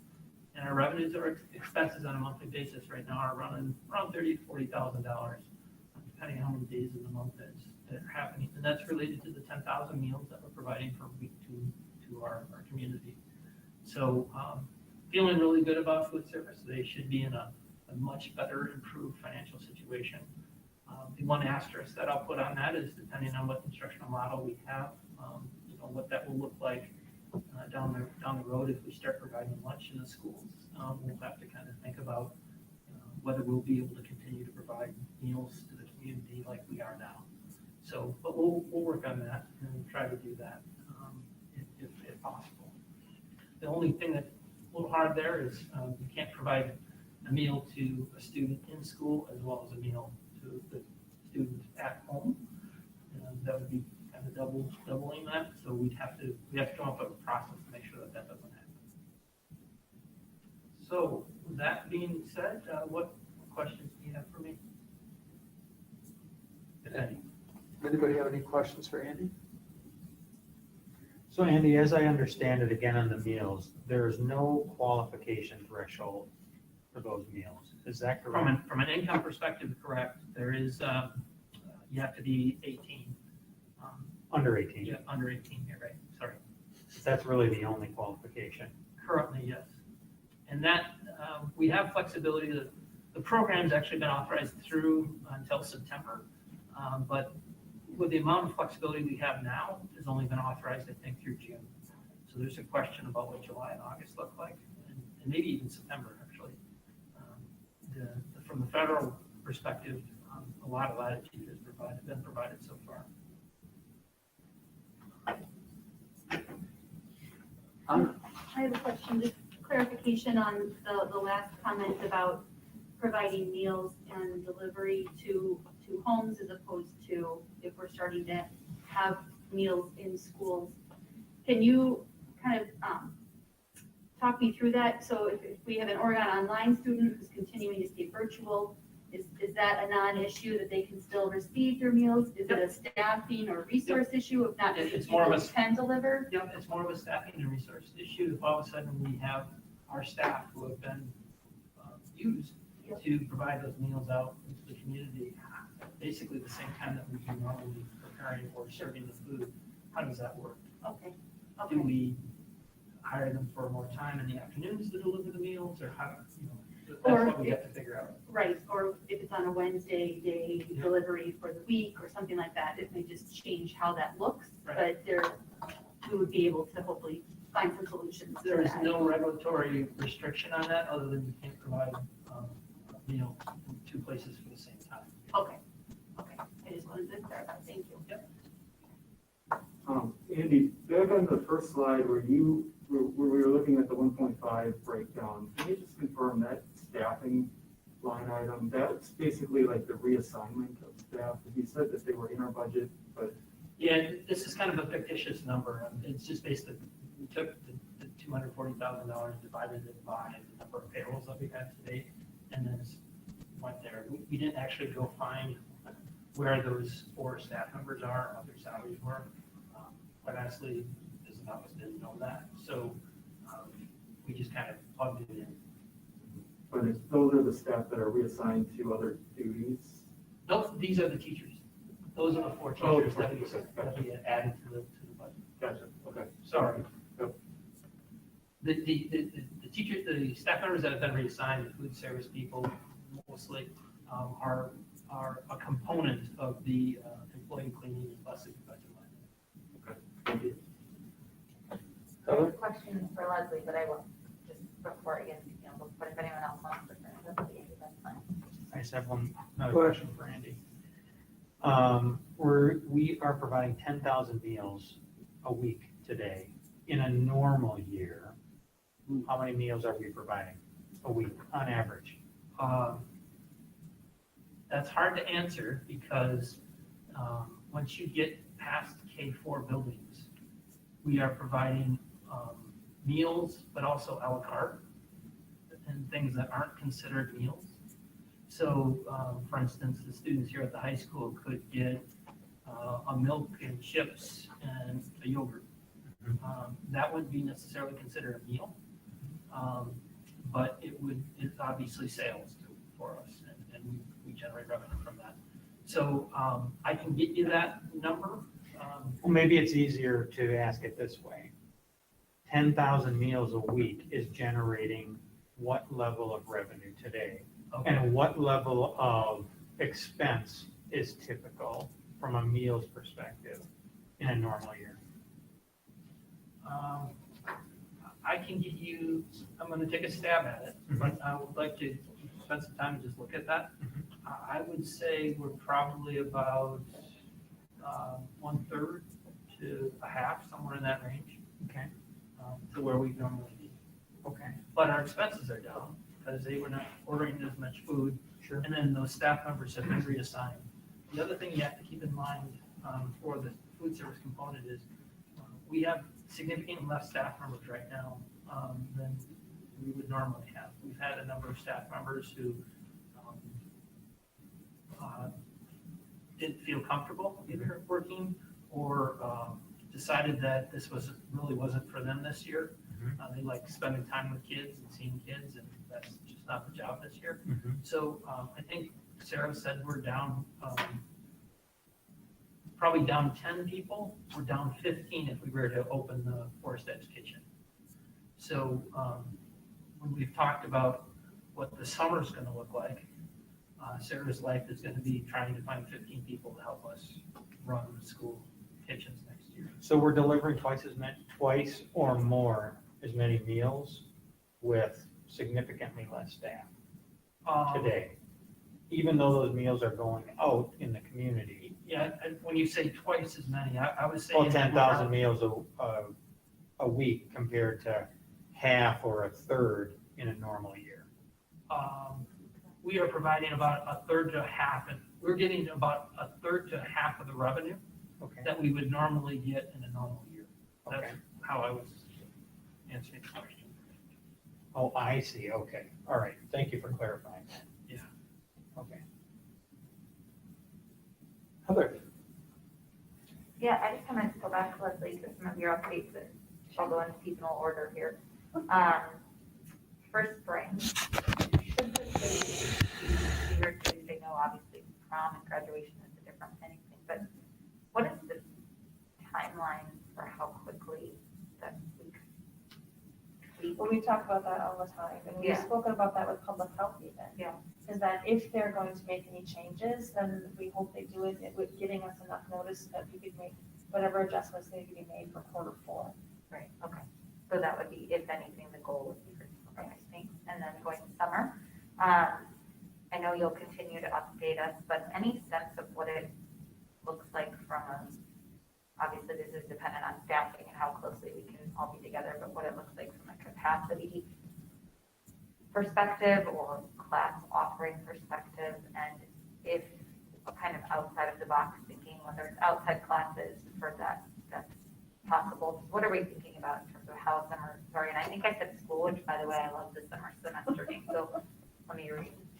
And our revenues or expenses on a monthly basis right now are running around $30,000 to $40,000, depending on how many days in the month that are happening. And that's related to the 10,000 meals that we're providing from week to our community. So feeling really good about food service. They should be in a a much better improved financial situation. The one asterisk that I'll put on that is depending on what instructional model we have, what that will look like down the road if we start providing lunch in the schools. We'll have to kind of think about whether we'll be able to continue to provide meals to the community like we are now. So, but we'll work on that and try to do that if possible. The only thing that's a little hard there is you can't provide a meal to a student in school as well as a meal to the student at home. That would be kind of doubling that. So we have to come up with a process to make sure that that doesn't happen. So with that being said, what questions do you have for me? If any. Anybody have any questions for Andy? So Andy, as I understand it, again on the meals, there is no qualification threshold for those meals. Is that correct? From an income perspective, correct. There is, you have to be 18. Under 18? Yeah, under 18, you're right, sorry. That's really the only qualification. Currently, yes. And that, we have flexibility. The program's actually been authorized through until September, but with the amount of flexibility we have now, it's only been authorized, I think, through June. So there's a question about what July and August look like, and maybe even September, actually. From the federal perspective, a lot of latitude has been provided so far. I have a question, just clarification on the last comment about providing meals and delivery to homes as opposed to if we're starting to have meals in schools. Can you kind of talk me through that? So if we have an Oregon Online student who's continuing to stay virtual, is that a non-issue that they can still receive their meals? Is it a staffing or resource issue if not many It's more of people can deliver? Yep, it's more of a staffing and resource issue. If all of a sudden we have our staff who have been used to provide those meals out into the community, basically the same time that we can normally preparing or serving the food, how does that work? Okay. Do we hire them for more time in the afternoons to deliver the meals, or how, that's what we have to figure out. Right, or if it's on a Wednesday day delivery for the week or something like that, it may just change how that looks. Right. But we would be able to hopefully find some solutions. There is no regulatory restriction on that, other than you can't provide meals in two places for the same time. Okay, I just wanted to clarify, thank you. Yep. Andy, back on the first slide where we were looking at the 1.5 breakdown, can you just confirm that staffing line item, that's basically like the reassignment of staff? You said that they were in our budget, but. Yeah, this is kind of a fictitious number. It's just basically, we took the $240,000, divided it by the number of payrolls that we had to date, and then went there. We didn't actually go find where those 4 staff members are, what their salaries were. Quite honestly, business office didn't know that. So we just kind of plugged it in. But those are the staff that are reassigned to other duties? Nope, these are the teachers. Those are the 4 teachers that we added to the budget. Gotcha, okay. Sorry. Yep. The staff members that have been reassigned, the food service people mostly, are a component of the employee cleaning and busing budget line. Okay, thank you. I have a question for Leslie, but I will just before I get into examples, but if anyone else wants to finish up, that's fine. I just have another question for Andy. We are providing 10,000 meals a week today. In a normal year, how many meals are we providing a week on average? That's hard to answer because once you get past K4 buildings, we are providing meals, but also a la carte and things that aren't considered meals. So, for instance, the students here at the high school could get a milk and chips and a yogurt. That wouldn't be necessarily considered a meal, but it's obviously sales for us, and we generate revenue from that. So I can get you that number. Well, maybe it's easier to ask it this way. 10,000 meals a week is generating what level of revenue today? Okay. And what level of expense is typical from a meals perspective in a normal year? I can get you, I'm gonna take a stab at it, but I would like to spend some time and just look at that. I would say we're probably about 1/3 to a half, somewhere in that range, Okay, to where we normally be. okay, But our expenses are down because they were not ordering as much food, sure. and then those staff members have been reassigned. The other thing you have to keep in mind for the food service component is we have significantly less staff members right now than we would normally have. We've had a number of staff members who didn't feel comfortable either working or decided that this really wasn't for them this year. They like spending time with kids and seeing kids, and that's just not the job this year. So I think Sarah said we're down, probably down 10 people. We're down 15 if we were to open the Forest Edge Kitchen. So when we've talked about what the summer's going to look like, Sarah's life is going to be trying to find 15 people to help us run the school kitchens next year. So we're delivering twice or more as many meals with significantly less staff today, even though those meals are going out in the community. Yeah, and when you say twice as many, I was saying. Well, 10,000 meals a week compared to half or a third in a normal year. We are providing about a third to a half, and we're getting about a third to a half of the revenue Okay. that we would normally get in a normal year. That's Okay. how I was answering the question. Oh, I see. Okay. All right. Thank you for clarifying that. Yeah. Okay. Heather? Yeah, I just wanted to go back, Leslie, to some of your updates, and I'll go in seasonal order here. For spring, should the city be here Tuesday? No, obviously prom and graduation is a different anything, but what is the timeline for how quickly that we could? Well, we talk about that all the time, and we've Yeah. spoken about that with public health even. Yeah. Is that if they're going to make any changes, then we hope they do it with giving us enough notice so that we could make whatever adjustments need to be made for Q4. Right, okay. So that would be, if anything, the goal would be for, okay, thanks. And then going to summer, I know you'll continue to update us, but any sense of what it looks like from obviously this is dependent on staffing and how closely we can all be together, but what it looks like from a capacity perspective or class offering perspective, and if kind of outside of the box thinking, whether it's outside classes for that's possible. What are we thinking about in terms of how summer, sorry, and I think I said school, which by the way, I love the summer semester name, so let me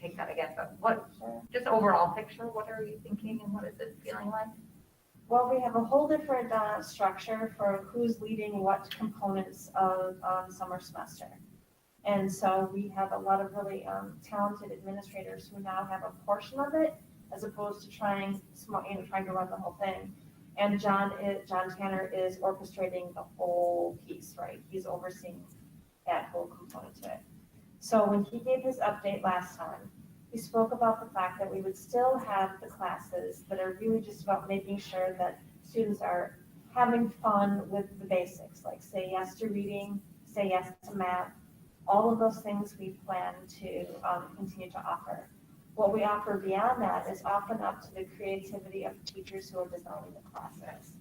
take that again, but what, just overall picture, what are you thinking and what is it feeling like? Well, we have a whole different structure for who's leading what components of summer semester. And so we have a lot of really talented administrators who now have a portion of it, as opposed to trying to run the whole thing. And John Tanner is orchestrating the whole piece, right? He's overseeing that whole component to it. So when he gave his update last time, he spoke about the fact that we would still have the classes that are really just about making sure that students are having fun with the basics, like say yes to reading, say yes to math, all of those things we plan to continue to offer. What we offer beyond that is often up to the creativity of teachers who are designing the classes.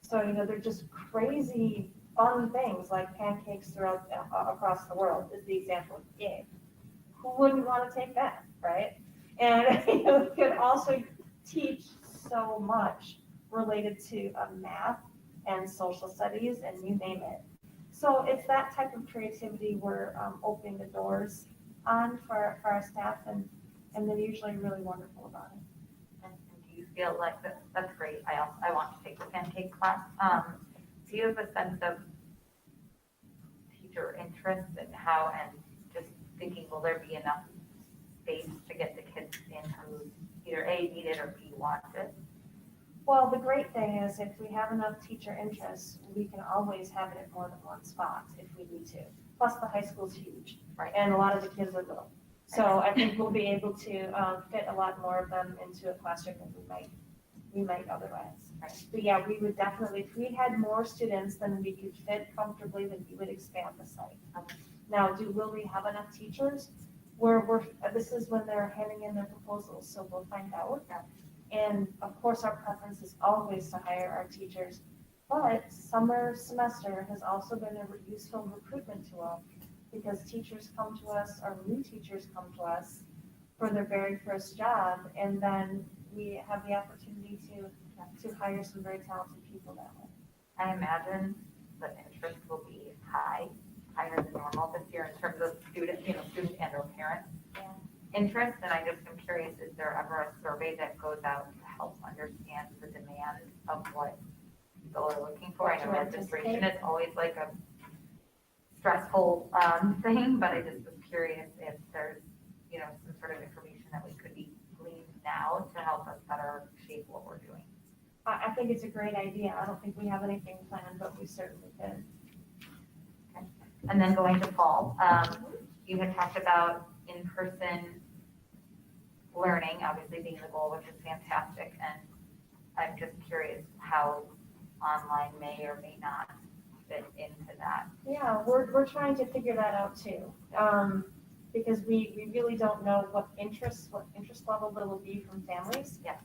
So, they're just crazy fun things like pancakes across the world is the example he gave. Who wouldn't want to take that, right? And you can also teach so much related to math and social studies and you name it. So it's that type of creativity we're opening the doors on for our staff, and they're usually really wonderful about it. And do you feel like that's great? I want to take the pancake class. Do you have a sense of teacher interest and how, and just thinking, will there be enough space to get the kids in who either A, need it or B, want it? Well, the great thing is if we have enough teacher interest, we can always have it at more than one spot if we need to. Plus the high school's huge, Right. and a lot of the kids are little. So I think we'll be able to fit a lot more of them into a classroom than we might otherwise. But yeah, we would definitely, if we had more students than we could fit comfortably, then we would expand the site. Now, will we have enough teachers? This is when they're handing in their proposals, so we'll find out. And of course, our preference is always to hire our teachers, but summer semester has also been a useful recruitment tool because teachers come to us, or new teachers come to us for their very first job, and then we have the opportunity to hire some very talented people that way. I imagine the interest will be higher than normal this year in terms of student and or parent interest. And I just am curious, is there ever a survey that goes out to help understand the demand of what people are looking for? I know registration is always like a stressful thing, but I just was curious if there's, some sort of information that we could be gleaned now to help us better shape what we're doing. I think it's a great idea. I don't think we have anything planned, but we certainly could. Okay. And then going to fall, you had talked about in-person learning, obviously being the goal, which is fantastic. And I'm just curious how online may or may not fit into that. Yeah, we're trying to figure that out too. Because we really don't know what interest level there will be from families. Yeah.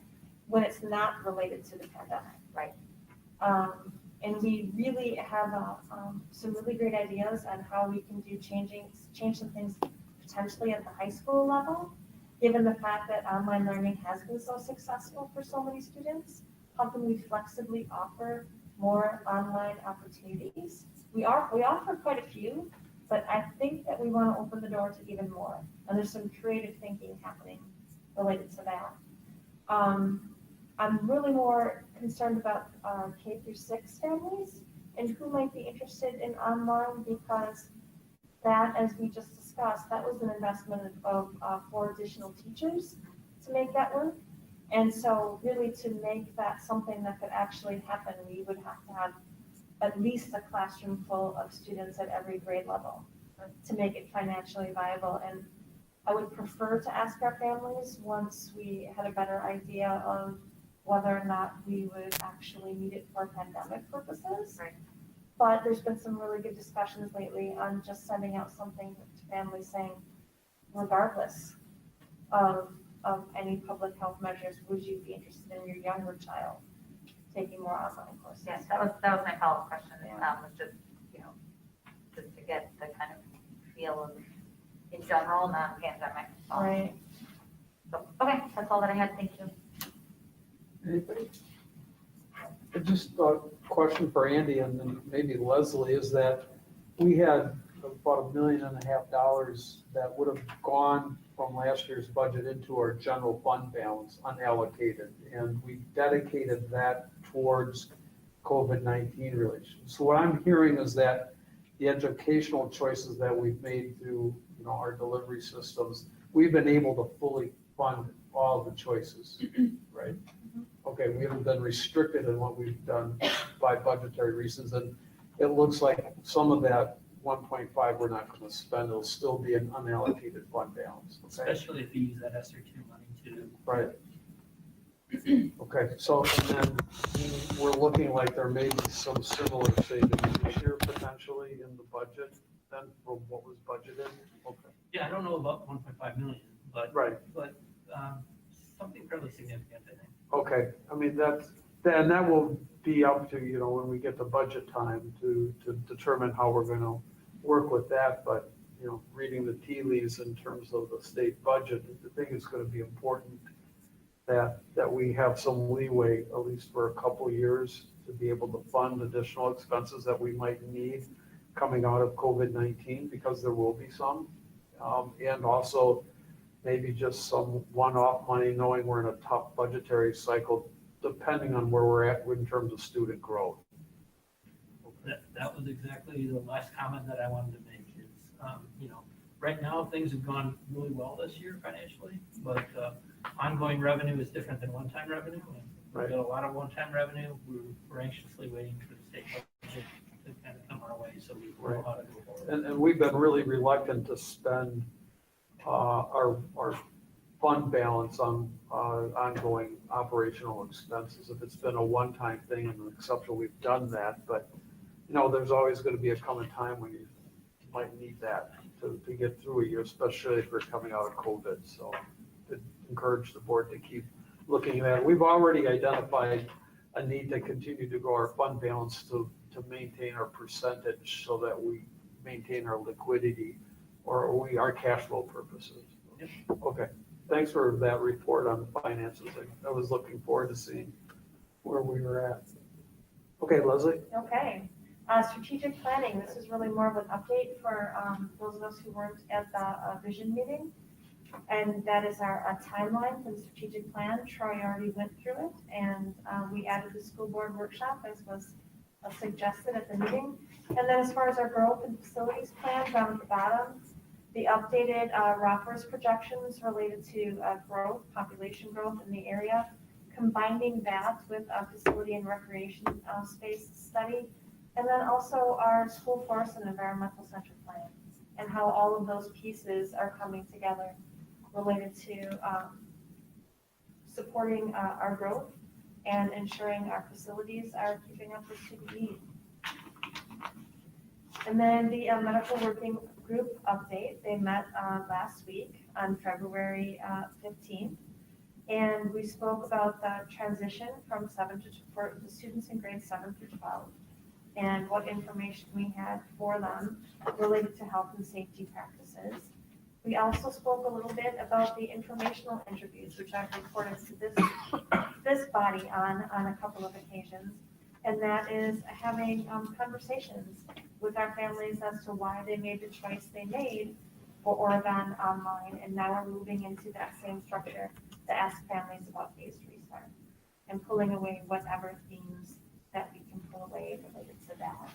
When it's not related to the pandemic. Right. And we really have some really great ideas on how we can change some things potentially at the high school level, given the fact that online learning has been so successful for so many students. How can we flexibly offer more online opportunities? We offer quite a few, but I think that we want to open the door to even more. And there's some creative thinking happening related to that. I'm really more concerned about K through 6 families and who might be interested in online, because that, as we just discussed, that was an investment of 4 additional teachers to make that work. And so really to make that something that could actually happen, we would have to have at least a classroom full of students at every grade level to make it financially viable. And I would prefer to ask our families once we had a better idea of whether or not we would actually need it for pandemic purposes. Right. But there's been some really good discussions lately on just sending out something to families saying, regardless of any public health measures, would you be interested in your younger child taking more online courses? Yes, that was my follow-up question. Was just, just to get the kind of feel of, in general, non-pandemic. Right. So, okay, that's all that I had. Thank you. Anybody? Just a question for Andy and then maybe Leslie is that we had about $1.5 million that would have gone from last year's budget into our general fund balance unallocated. And we dedicated that towards COVID-19 relations. So what I'm hearing is that the educational choices that we've made through our delivery systems, we've been able to fully fund all the choices, right? Okay, we haven't been restricted in what we've done by budgetary reasons, and it looks like some of that 1.5 we're not going to spend. It'll still be an unallocated fund balance. Okay? Especially if you use that ESSER 2 money to. Right. Okay, so and then we're looking like there may be some similar savings this year potentially in the budget then from what was budgeted. Okay. Yeah, I don't know about 1.5 million, but. Right. But something fairly significant, I think. Okay, I mean, that will be up to, when we get to budget time to determine how we're going to work with that. But, reading the tea leaves in terms of the state budget, I think it's going to be important that we have some leeway, at least for a couple of years, to be able to fund additional expenses that we might need coming out of COVID-19, because there will be some. And also, maybe just some one-off money, knowing we're in a tough budgetary cycle, depending on where we're at in terms of student growth. That was exactly the last comment that I wanted to make is, right now things have gone really well this year financially, but ongoing revenue is different than one-time revenue. And we've got a lot of one-time revenue. We're anxiously waiting for the state budget to kind of come our way so we know how to go forward. And we've been really reluctant to spend our fund balance on ongoing operational expenses. If it's been a one-time thing and exceptional, we've done that, but there's always going to be a coming time when you might need that to get through a year, especially if we're coming out of COVID. So to encourage the board to keep looking at it. We've already identified a need to continue to grow our fund balance to maintain our percentage so that we maintain our liquidity or our cash flow purposes. Okay, thanks for that report on the finances. I was looking forward to seeing where we were at. Okay, Leslie? Okay. Strategic planning, this is really more of an update for those of us who weren't at the vision meeting. And that is our timeline for the strategic plan. Troy already went through it, and we added the school board workshop as was suggested at the meeting. And then as far as our growth and facilities plan down at the bottom, the updated Rockers projections related to growth, population growth in the area, combining that with a facility and recreation space study, and then also our school forest and environmental center plan, and how all of those pieces are coming together related to supporting our growth and ensuring our facilities are keeping up with student need. And then the medical working group update, they met last week on February 15th. And we spoke about the transition from for the students in grades 7 through 12 and what information we had for them related to health and safety practices. We also spoke a little bit about the informational interviews, which I've reported to this body on a couple of occasions. And that is having conversations with our families as to why they made the choice they made for Oregon Online. And now we're moving into that same structure to ask families about phased restart and pulling away whatever themes that we can pull away related to that.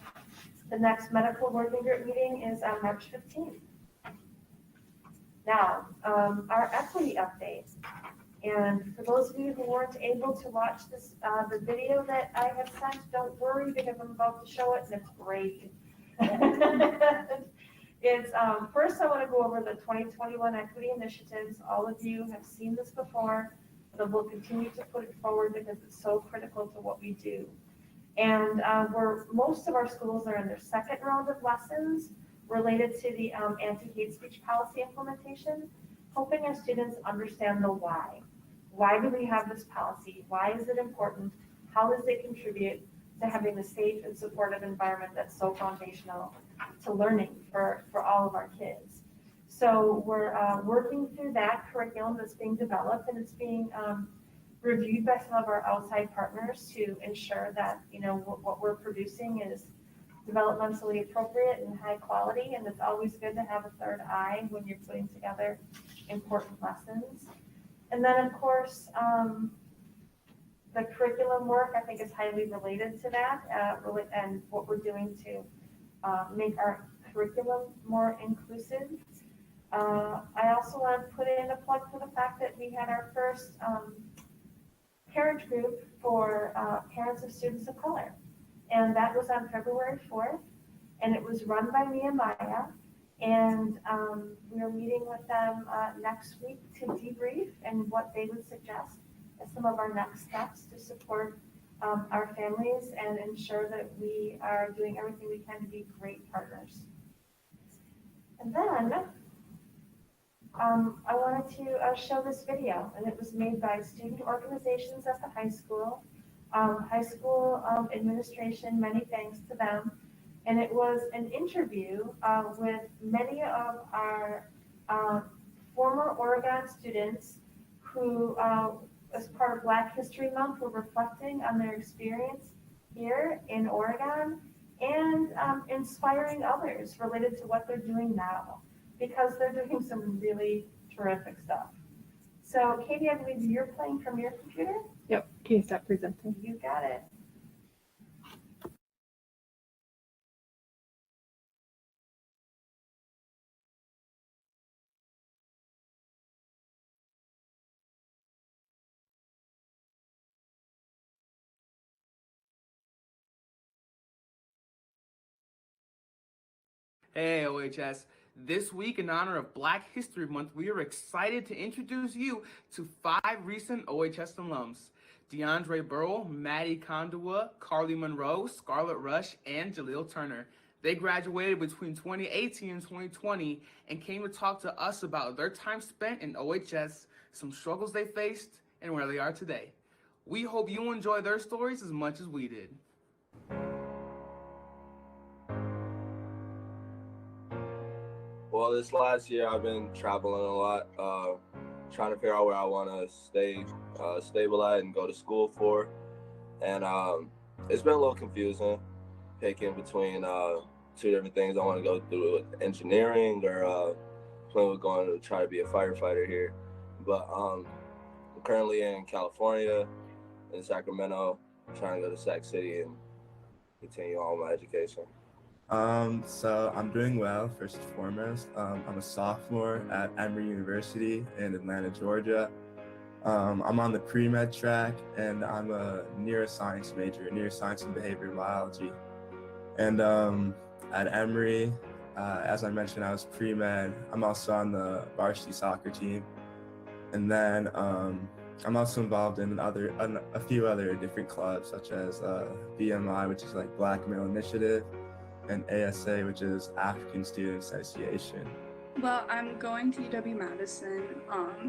The next medical working group meeting is on March 15th. Now, our equity update. And for those of you who weren't able to watch this, the video that I have sent, don't worry because I'm about to show it and it's great. It's first I want to go over the 2021 equity initiatives. All of you have seen this before, but we'll continue to put it forward because it's so critical to what we do. And most of our schools are in their second round of lessons related to the anti-hate speech policy implementation, helping our students understand the why. Why do we have this policy? Why is it important? How does it contribute to having a safe and supportive environment that's so foundational to learning for all of our kids? So we're working through that curriculum that's being developed, and it's being reviewed by some of our outside partners to ensure that what we're producing is developmentally appropriate and high quality. And it's always good to have a third eye when you're putting together important lessons. And then, of course, the curriculum work, I think, is highly related to that, and what we're doing to make our curriculum more inclusive. I also want to put in a plug for the fact that we had our first parent group for parents of students of color. And that was on February 4th, and it was run by Nehemiah. And we are meeting with them next week to debrief and what they would suggest as some of our next steps to support our families and ensure that we are doing everything we can to be great partners. And then I wanted to show this video, and it was made by student organizations at the high school. High school administration, many thanks to them. And it was an interview with many of our former Oregon students who, as part of Black History Month, were reflecting on their experience here in Oregon and inspiring others related to what they're doing now, because they're doing some really terrific stuff. So Katie, I believe you're playing from your computer? Yep, can you stop presenting? You got it. Hey, OHS. This week, in honor of Black History Month, we are excited to introduce you to 5 recent OHS alums: DeAndre Burrell, Maddie Kondua, Carly Monroe, Scarlett Rush, and Jaleel Turner. They graduated between 2018 and 2020 and came to talk to us about their time spent in OHS, some struggles they faced, and where they are today. We hope you enjoy their stories as much as we did. Well, this last year I've been traveling a lot, trying to figure out where I want to stay stable at and go to school for. And it's been a little confusing picking between 2 different things. I want to go through with engineering or plan with going to try to be a firefighter here. But I'm currently in California, in Sacramento, trying to go to Sac City and continue on my education. So I'm doing well, first and foremost. I'm a sophomore at Emory University in Atlanta, Georgia. I'm on the pre-med track, and I'm a neuroscience major, neuroscience and behavioral biology. And at Emory, as I mentioned, I was pre-med. I'm also on the varsity soccer team. And then I'm also involved in a few other different clubs, such as BMI, which is like Black Male Initiative, and ASA, which is African Student Association. Well, I'm going to UW-Madison,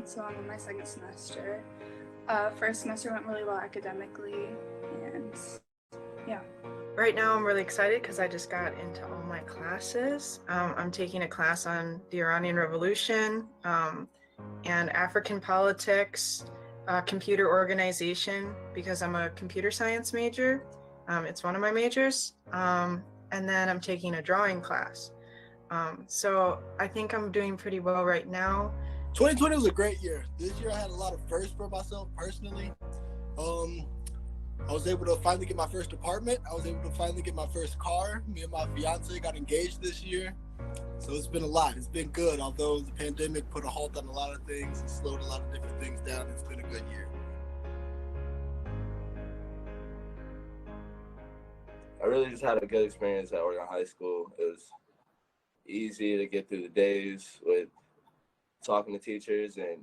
so I'm in my 2nd semester. First semester went really well academically, and yeah. Right now I'm really excited because I just got into all my classes. I'm taking a class on the Iranian Revolution and African politics, computer organization, because I'm a computer science major. It's one of my majors. And then I'm taking a drawing class. So I think I'm doing pretty well right now. 2020 was a great year. This year I had a lot of firsts for myself personally. I was able to finally get my first apartment. I was able to finally get my first car. Me and my fiance got engaged this year. So it's been a lot. It's been good. Although the pandemic put a halt on a lot of things and slowed a lot of different things down, it's been a good year. I really just had a good experience at Oregon High School. It was easy to get through the days with talking to teachers, and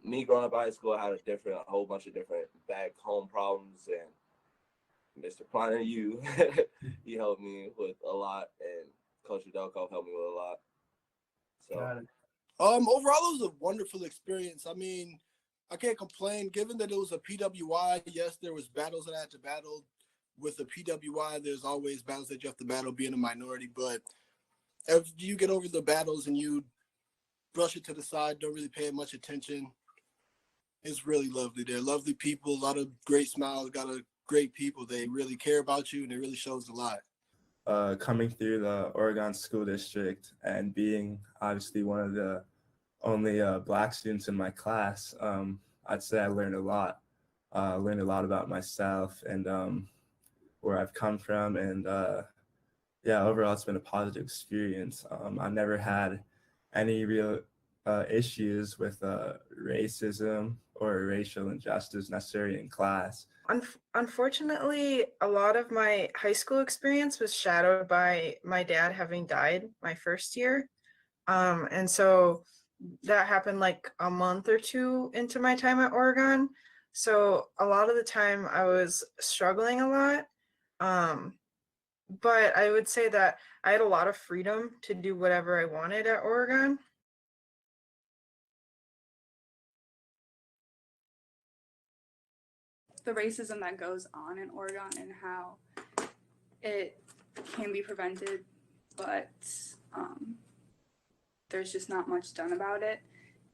me growing up in high school, I had a whole bunch of different back home problems, and Mr. Planner, he helped me with a lot, and Coach Adelko helped me with a lot. So, overall, it was a wonderful experience. I mean, I can't complain. Given that it was a PWI, yes, there was battles that I had to battle. With the PWI, there's always battles that you have to battle being a minority, but if you get over the battles and you brush it to the side, don't really pay much attention, it's really lovely there. Lovely people, a lot of great smiles, got a great people. They really care about you, and it really shows a lot. Coming through the Oregon School District and being obviously one of the only Black students in my class, I'd say I learned a lot. Learned a lot about myself and where I've come from, and yeah, overall it's been a positive experience. I've never had any real issues with racism or racial injustice necessarily in class. Unfortunately, a lot of my high school experience was shadowed by my dad having died my first year. And so that happened like a month or 2 into my time at Oregon. So a lot of the time I was struggling a lot. But I would say that I had a lot of freedom to do whatever I wanted at Oregon. The racism that goes on in Oregon and how it can be prevented, but there's just not much done about it,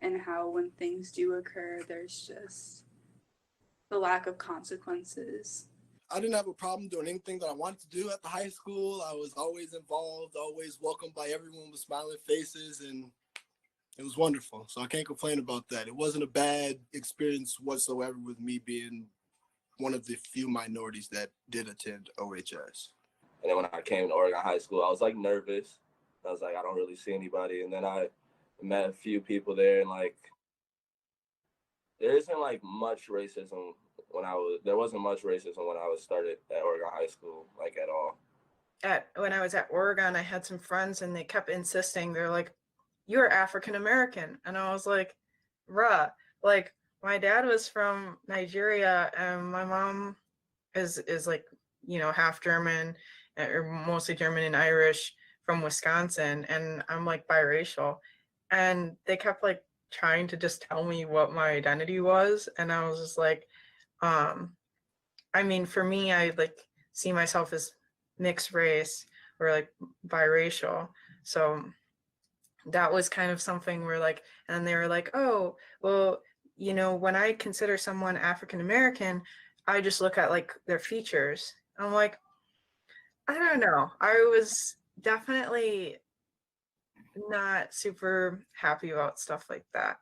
and how when things do occur, there's just the lack of consequences. I didn't have a problem doing anything that I wanted to do at the high school. I was always involved, always welcomed by everyone with smiling faces, and it was wonderful. So I can't complain about that. It wasn't a bad experience whatsoever with me being one of the few minorities that did attend OHS. And then when I came to Oregon High School, I was like nervous. I was like, I don't really see anybody. And then I met a few people there, and like, there isn't like much racism there wasn't much racism when I was started at Oregon High School, like at all. when I was at Oregon, I had some friends and they kept insisting, they're like, "You're African American," and I was like, "Bruh, like my dad was from Nigeria and my mom is like, you know, half German or mostly German and Irish from Wisconsin, and I'm like biracial," and they kept like trying to just tell me what my identity was, and I was just like, I mean, for me, I like see myself as mixed race or like biracial. So that was kind of something where like, and they were like, "Oh, well, you know, when I consider someone African American, I just look at like their features." I'm like, I don't know. I was definitely not super happy about stuff like that.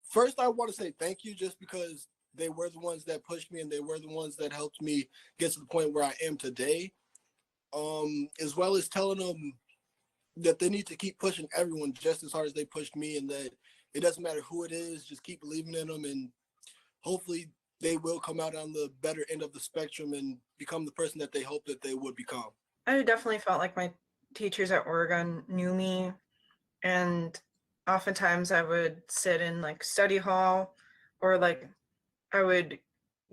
First, I want to say thank you just because they were the ones that pushed me and they were the ones that helped me get to the point where I am today. As well as telling them that they need to keep pushing everyone just as hard as they pushed me, and that it doesn't matter who it is, just keep believing in them, and hopefully they will come out on the better end of the spectrum and become the person that they hope that they would become. I definitely felt like my teachers at Oregon knew me, and oftentimes I would sit in like study hall, or like I would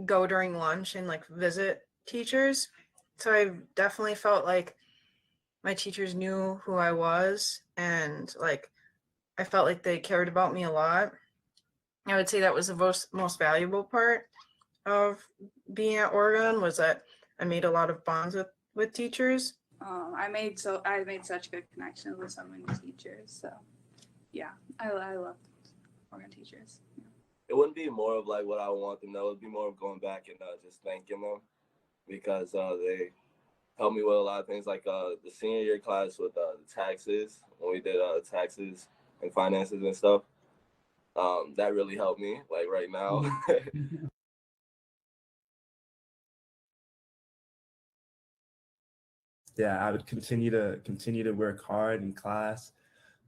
go during lunch and like visit teachers. So I definitely felt like my teachers knew who I was, and like I felt like they cared about me a lot. I would say that was the most valuable part of being at Oregon, was that I made a lot of bonds with teachers. I made such good connections with so many teachers. So yeah, I loved Oregon teachers. It wouldn't be more of like what I want them to know. It'd be more of going back and just thanking them because they helped me with a lot of things, like the senior year class with the taxes, when we did taxes and finances and stuff. That really helped me, like right now. Yeah, I would continue to work hard in class,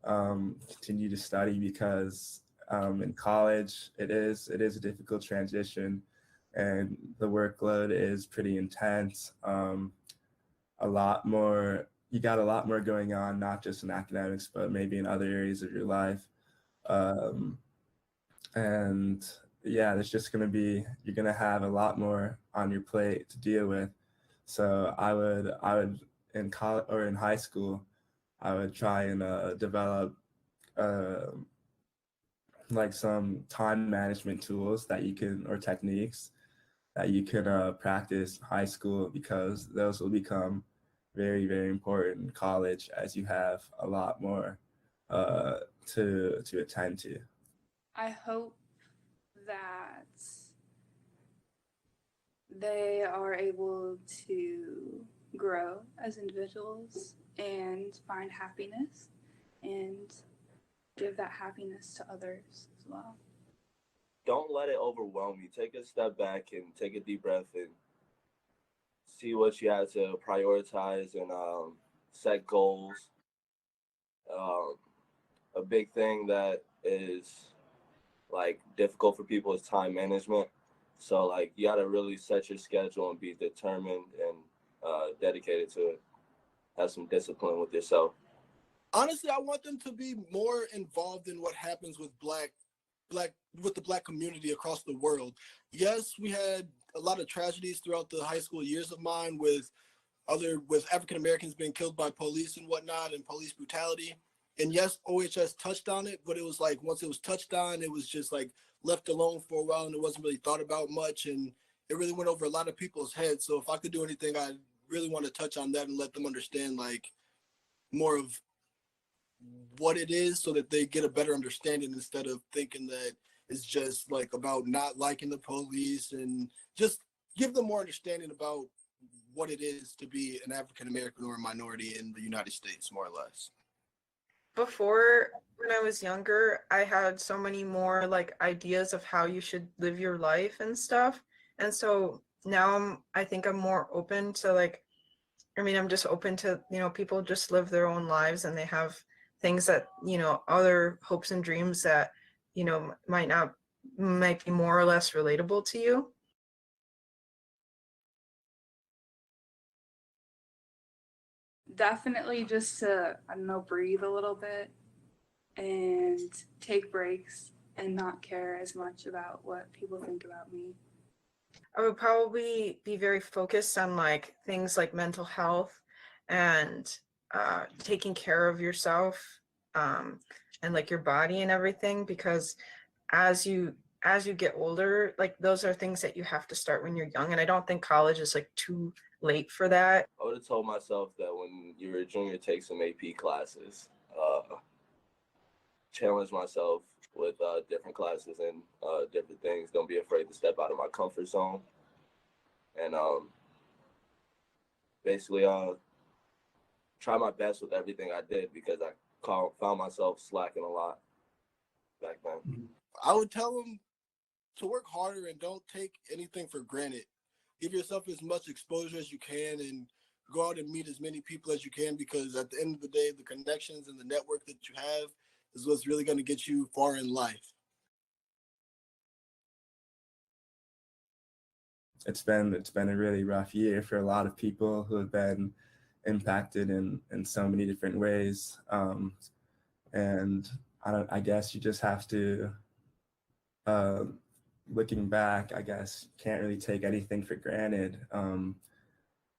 continue to study, because in college it is a difficult transition, and the workload is pretty intense. You got a lot more going on, not just in academics, but maybe in other areas of your life. And yeah, you're gonna have a lot more on your plate to deal with. So I would in college or in high school, I would try and develop like some time management tools or techniques that you can practice in high school, because those will become very, very important in college, as you have a lot more to attend to. I hope that they are able to grow as individuals and find happiness and give that happiness to others as well. Don't let it overwhelm you. Take a step back and take a deep breath and see what you have to prioritize and set goals. A big thing that is like difficult for people is time management. So like you gotta really set your schedule and be determined and dedicated to it. Have some discipline with yourself. Honestly, I want them to be more involved in what happens with the Black community across the world. Yes, we had a lot of tragedies throughout the high school years of mine with African Americans being killed by police and whatnot, and police brutality. And yes, OHS touched on it, but it was like once it was touched on, it was just like left alone for a while, and it wasn't really thought about much, and it really went over a lot of people's heads. So if I could do anything, I really want to touch on that and let them understand like more of what it is, so that they get a better understanding, instead of thinking that it's just like about not liking the police, and just give them more understanding about what it is to be an African American or a minority in the United States, more or less. Before, when I was younger, I had so many more like ideas of how you should live your life and stuff. And so now I think I'm more open to like, I mean, I'm just open to, you know, people just live their own lives and they have things that, you know, other hopes and dreams that, you know, might be more or less relatable to you. Definitely just to, I don't know, breathe a little bit and take breaks and not care as much about what people think about me. I would probably be very focused on like things like mental health and taking care of yourself and like your body and everything, because as you get older, like those are things that you have to start when you're young, and I don't think college is like too late for that. I would have told myself that when you were a junior, take some AP classes, challenge myself with different classes and different things. Don't be afraid to step out of my comfort zone. And basically try my best with everything I did, because I found myself slacking a lot back then. I would tell them to work harder and don't take anything for granted. Give yourself as much exposure as you can and go out and meet as many people as you can, because at the end of the day, the connections and the network that you have is what's really going to get you far in life. It's been a really rough year for a lot of people who have been impacted in so many different ways. And I guess you just have to, looking back, I guess, can't really take anything for granted.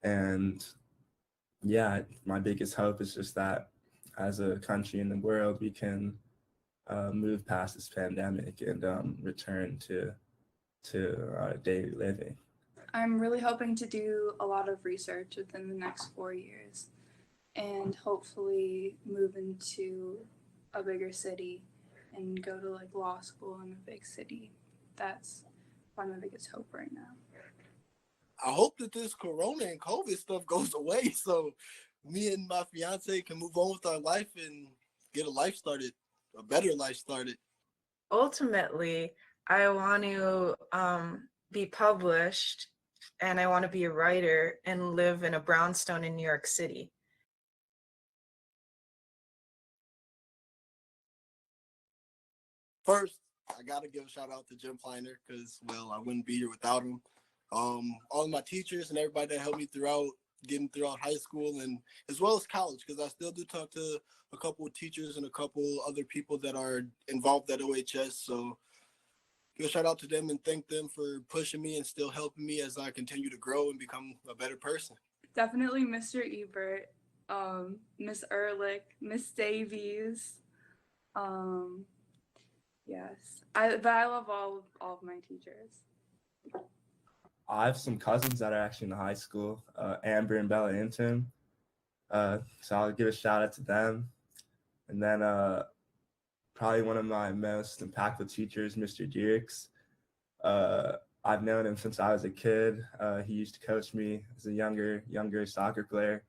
And yeah, my biggest hope is just that as a country in the world, we can move past this pandemic and return to daily living. I'm really hoping to do a lot of research within the next 4 years and hopefully move into a bigger city and go to like law school in a big city. That's probably my biggest hope right now. I hope that this corona and COVID stuff goes away so me and my fiance can move on with our life and get a life started, a better life started. Ultimately, I want to be published, and I want to be a writer and live in a brownstone in New York City. First, I gotta give a shout out to Jim Kleiner because, well, I wouldn't be here without him. All of my teachers and everybody that helped me getting throughout high school and as well as college, because I still do talk to a couple of teachers and a couple other people that are involved at OHS. So give a shout out to them and thank them for pushing me and still helping me as I continue to grow and become a better person. Definitely Mr. Ebert, Miss Ehrlich, Miss Davies. Yes, but I love all of my teachers. I have some cousins that are actually in high school, Amber and Bella Inton. So I'll give a shout out to them. And then probably one of my most impactful teachers, Mr. Dierks. I've known him since I was a kid. He used to coach me as a younger soccer player.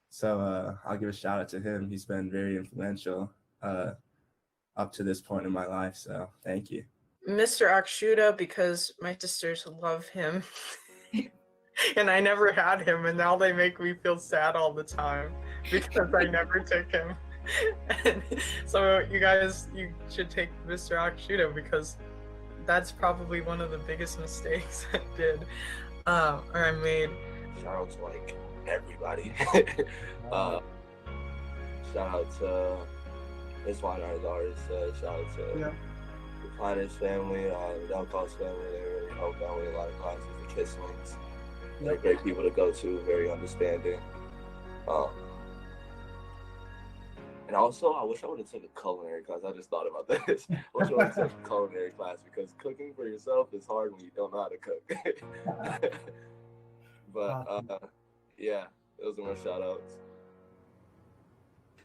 So I'll give a shout out to him. He's been very influential up to this point in my life. So thank you. Mr. Akshuta, because my sisters love him. And I never had him, and now they make me feel sad all the time because I never took him. And so you should take Mr. Akshuta, because that's probably one of the biggest mistakes I did, or I made. Shout out to like everybody. Shout out to Miss Weinhardt, shout out to the Planners family, the Delco's family. They really helped out with a lot of classes, the Kisslings. They're great people to go to, very understanding. And also, I wish I would have taken a culinary class. I just thought about this. I wish I would have taken a culinary class, because cooking for yourself is hard when you don't know how to cook. But yeah, those are my shout outs.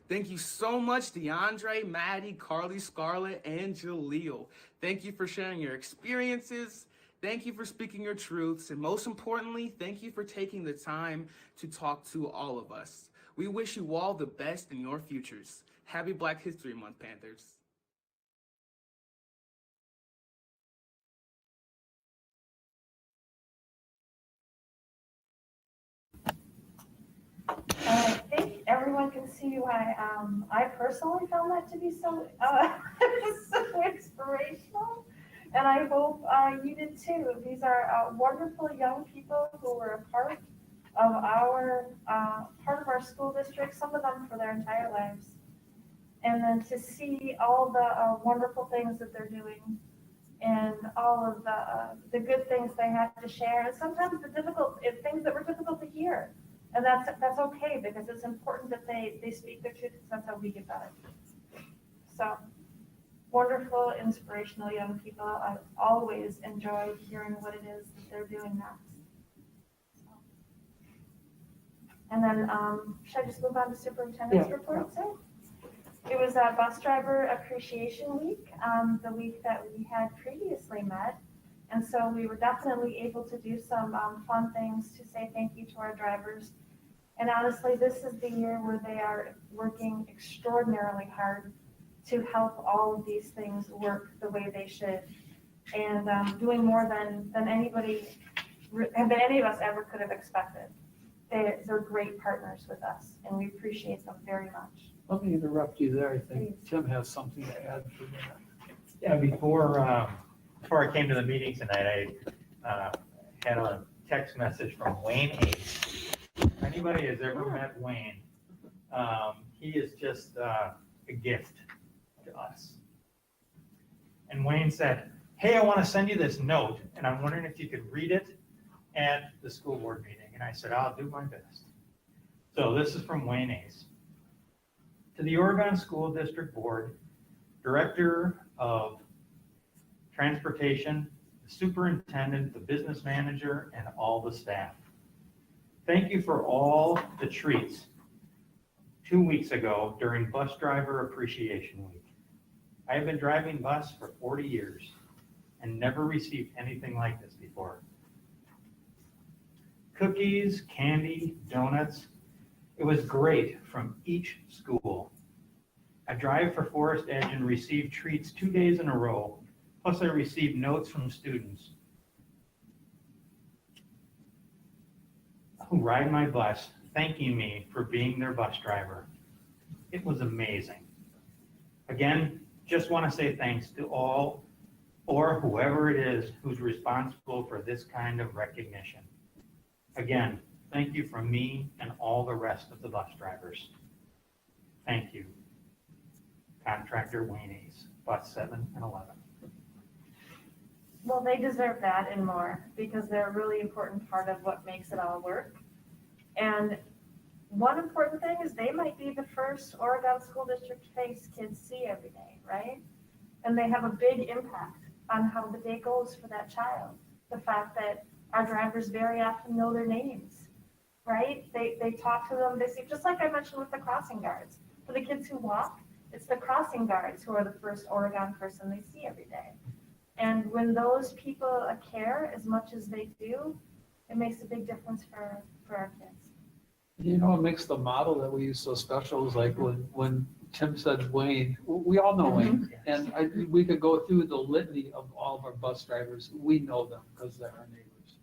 Thank you so much, DeAndre, Maddie, Carly, Scarlett, and Jaleel. Thank you for sharing your experiences. Thank you for speaking your truths. And most importantly, thank you for taking the time to talk to all of us. We wish you all the best in your futures. Happy Black History Month, Panthers. I think everyone can see why I personally found that to be so, so inspirational, and I hope you did too. These are wonderful young people who were a part of our, part of our school district, some of them for their entire lives. And then to see all the wonderful things that they're doing and all of the good things they have to share, and sometimes the difficult things that were difficult to hear. And that's okay, because it's important that they speak their truth, because that's how we get better. So wonderful, inspirational young people. I always enjoy hearing what it is that they're doing next. So. And then, should I just move on to superintendent's report? So it was a bus driver appreciation week, the week that we had previously met. And so we were definitely able to do some fun things to say thank you to our drivers. And honestly, this is the year where they are working extraordinarily hard to help all of these things work the way they should, and doing more than anybody, than any of us ever could have expected. They're great partners with us, and we appreciate them very much. Let me interrupt you there. I think Tim has something to add for that. Yeah, before I came to the meeting tonight, I had a text message from Wayne Ace. If anybody has ever met Wayne, he is just a gift to us. And Wayne said, hey, I want to send you this note, and I'm wondering if you could read it at the school board meeting. And I said, I'll do my best. So this is from Wayne Ace. To the Oregon School District Board, Director of Transportation, the Superintendent, the Business Manager, and all the staff. Thank you for all the treats 2 weeks ago during Bus Driver Appreciation Week. I have been driving bus for 40 years and never received anything like this before. Cookies, candy, donuts. It was great from each school. I drive for Forest Edge and received treats 2 days in a row. Plus I received notes from students who ride my bus thanking me for being their bus driver. It was amazing. Again, just want to say thanks to all or whoever it is who's responsible for this kind of recognition. Again, thank you from me and all the rest of the bus drivers. Thank you. Contractor Wayne Ace, bus 7 and 11. Well, they deserve that and more, because they're a really important part of what makes it all work. And one important thing is they might be the first Oregon school district face kids see every day, right? And they have a big impact on how the day goes for that child. The fact that our drivers very often know their names, right? They talk to them, they see, just like I mentioned with the crossing guards. For the kids who walk, it's the crossing guards who are the first Oregon person they see every day. And when those people care as much as they do, it makes a big difference for our kids. You know what makes the model that we use so special is like when Tim said Wayne, we all know Wayne. And we could go through the litany of all of our bus drivers. We know them because they're our neighbors.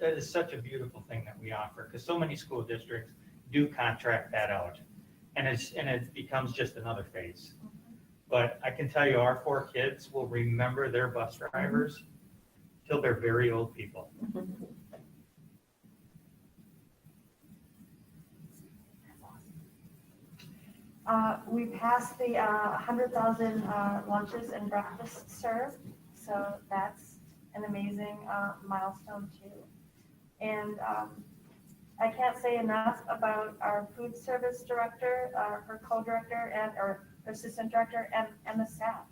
That is such a beautiful thing that we offer, because so many school districts do contract that out, and it becomes just another face. But I can tell you, our 4 kids will remember their bus drivers till they're very old people. We passed the 100,000 lunches and breakfasts served, so that's an amazing milestone too. And I can't say enough about our food service director, her co-director, and or her assistant director, and the staff.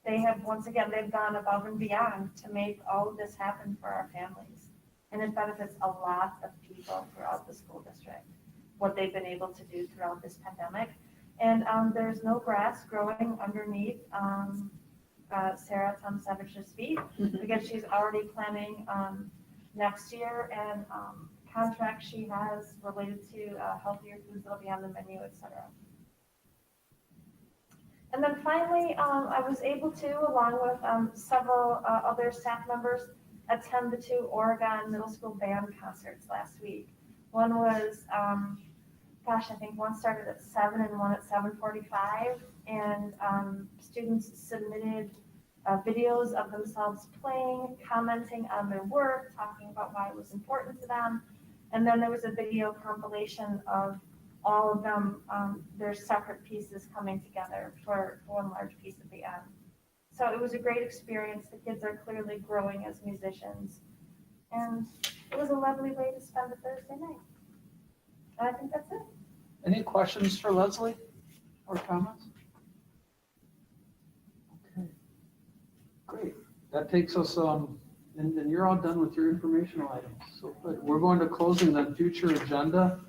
They have, once again, they've gone above and beyond to make all of this happen for our families. And it benefits a lot of people throughout the school district, what they've been able to do throughout this pandemic. And there's no grass growing underneath Sarah Tomsevich's feet, because she's already planning next year and contracts she has related to healthier foods that'll be on the menu, etc. And then finally, I was able to, along with several other staff members, attend the 2 Oregon middle school band concerts last week. One was, I think one started at 7 and one at 7:45, and students submitted videos of themselves playing, commenting on their work, talking about why it was important to them. And then there was a video compilation of all of them, their separate pieces coming together for one large piece at the end. So it was a great experience. The kids are clearly growing as musicians. And it was a lovely way to spend a Thursday night. And I think that's it. Any questions for Leslie or comments? Okay, great. That takes us, and you're all done with your informational items. So good. We're going to closing the future agenda.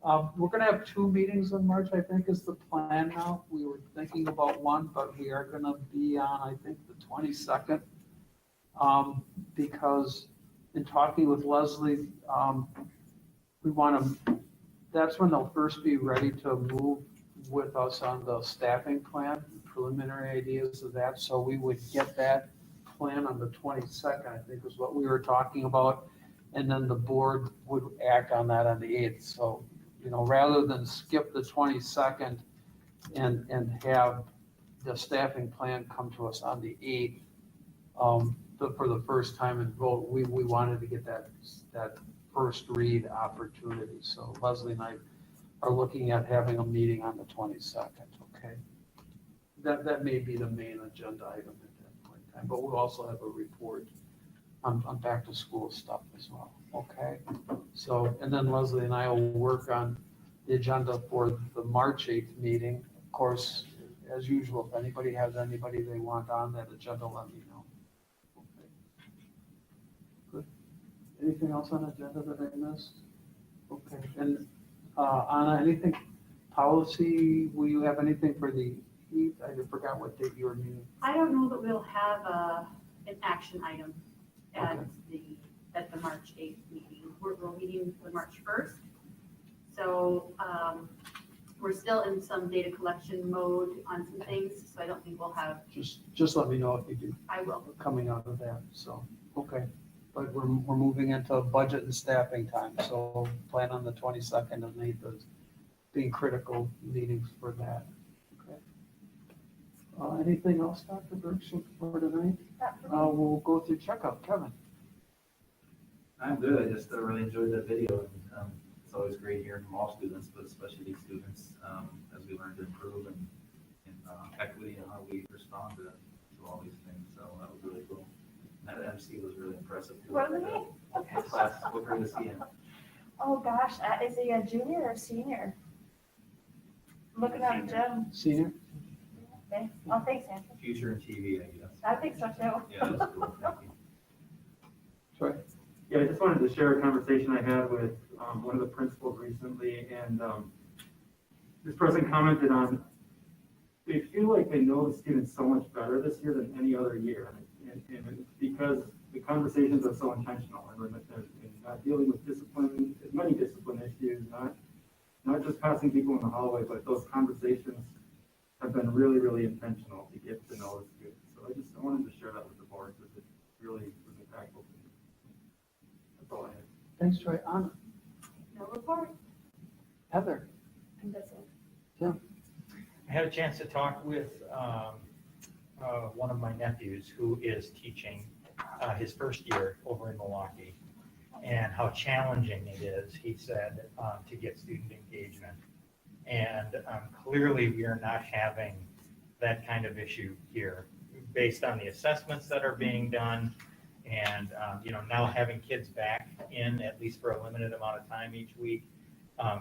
We're going to have 2 meetings in March, I think is the plan now. We were thinking about one, but we are going to be on, I think, the 22nd. Because in talking with Leslie, we want to, that's when they'll first be ready to move with us on the staffing plan, preliminary ideas of that. So we would get that plan on the 22nd, I think is what we were talking about. And then the board would act on that on the 8th. So, rather than skip the 22nd and have the staffing plan come to us on the 8th, for the first time and vote, we wanted to get that first read opportunity. So Leslie and I are looking at having a meeting on the 22nd, okay? That may be the main agenda item at that point in time, but we'll also have a report on back to school stuff as well, okay? So, and then Leslie and I will work on the agenda for the March 8th meeting. Of course, as usual, if anybody has anybody they want on that agenda, let me know. Okay. Good. Anything else on the agenda that I missed? Okay, and Anna, anything policy, will you have anything for the heat? I forgot what date you were meeting. I don't know that we'll have an action item at Okay. the March 8th meeting. We're meeting the March 1st. So we're still in some data collection mode on some things, so I don't think we'll have. Just let me know if you do. I will. Coming out of that, so, okay. But we're moving into budget and staffing time, so plan on the 22nd and 8th as being critical meetings for that. Okay. Anything else, Dr. Burks, for tonight? We'll go through checkup. Kevin? I'm good. I just really enjoyed that video. And, it's always great hearing from all students, but especially these students, as we learn to improve and equity and how we respond to all these things. So that was really cool. And that MC was really impressive too. What was it? The class, what grade is he in? Oh gosh, is he a junior or senior? Looking at Jim. Senior? Okay. Oh, thanks, Andrew. Future in TV, I guess. I think so too. Yeah, that's cool. Thank you. Troy? Yeah, I just wanted to share a conversation I had with one of the principals recently, and this person commented on, they feel like they know the students so much better this year than any other year. And it's because the conversations are so intentional, and we're not dealing with discipline, many discipline issues, not just passing people in the hallway, but those conversations have been really, really intentional to get to know the students. So I wanted to share that with the board, because it really was impactful to me. That's all I had. Thanks, Troy. Anna? No report. Heather? And that's it. Yeah. I had a chance to talk with one of my nephews who is teaching his first year over in Milwaukee, and how challenging it is, he said, to get student engagement. And clearly we are not having that kind of issue here based on the assessments that are being done. And, now having kids back in at least for a limited amount of time each week,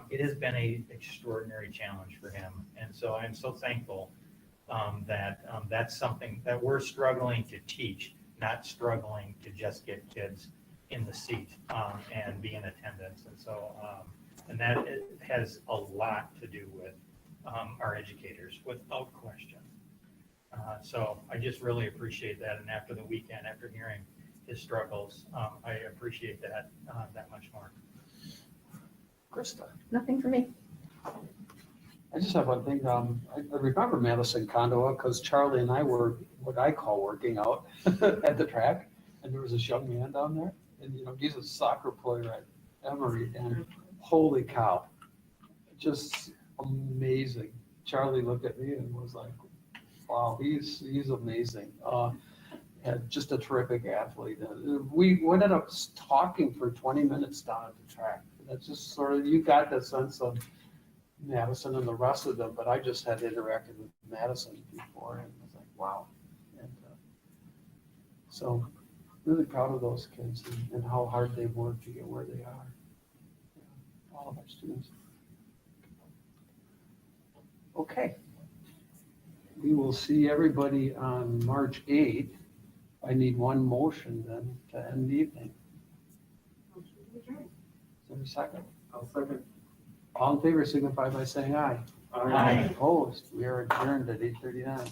it has been an extraordinary challenge for him. And so I'm so thankful that that's something that we're struggling to teach, not struggling to just get kids in the seat and be in attendance. And so, and that has a lot to do with our educators, without question. So I just really appreciate that. And after the weekend, after hearing his struggles, I appreciate that much more. Krista? Nothing for me. I just have one thing. I remember Madison Condoa because Charlie and I were what I call working out at the track, and there was this young man down there, and he's a soccer player at Emory, and holy cow, just amazing. Charlie looked at me and was like, "Wow, he's amazing." And just a terrific athlete. We ended up talking for 20 minutes down at the track. That's just sort of, you got the sense of Madison and the rest of them, but I just had interacted with Madison before and was like, wow. And so really proud of those kids and how hard they've worked to get where they are. All of our students. Okay. We will see everybody on March 8th. I need one motion then to end the evening. Motion to adjourn. Is there a second? I'll second. All in favor signify by saying aye. Aye. Opposed, we are adjourned at 8:39.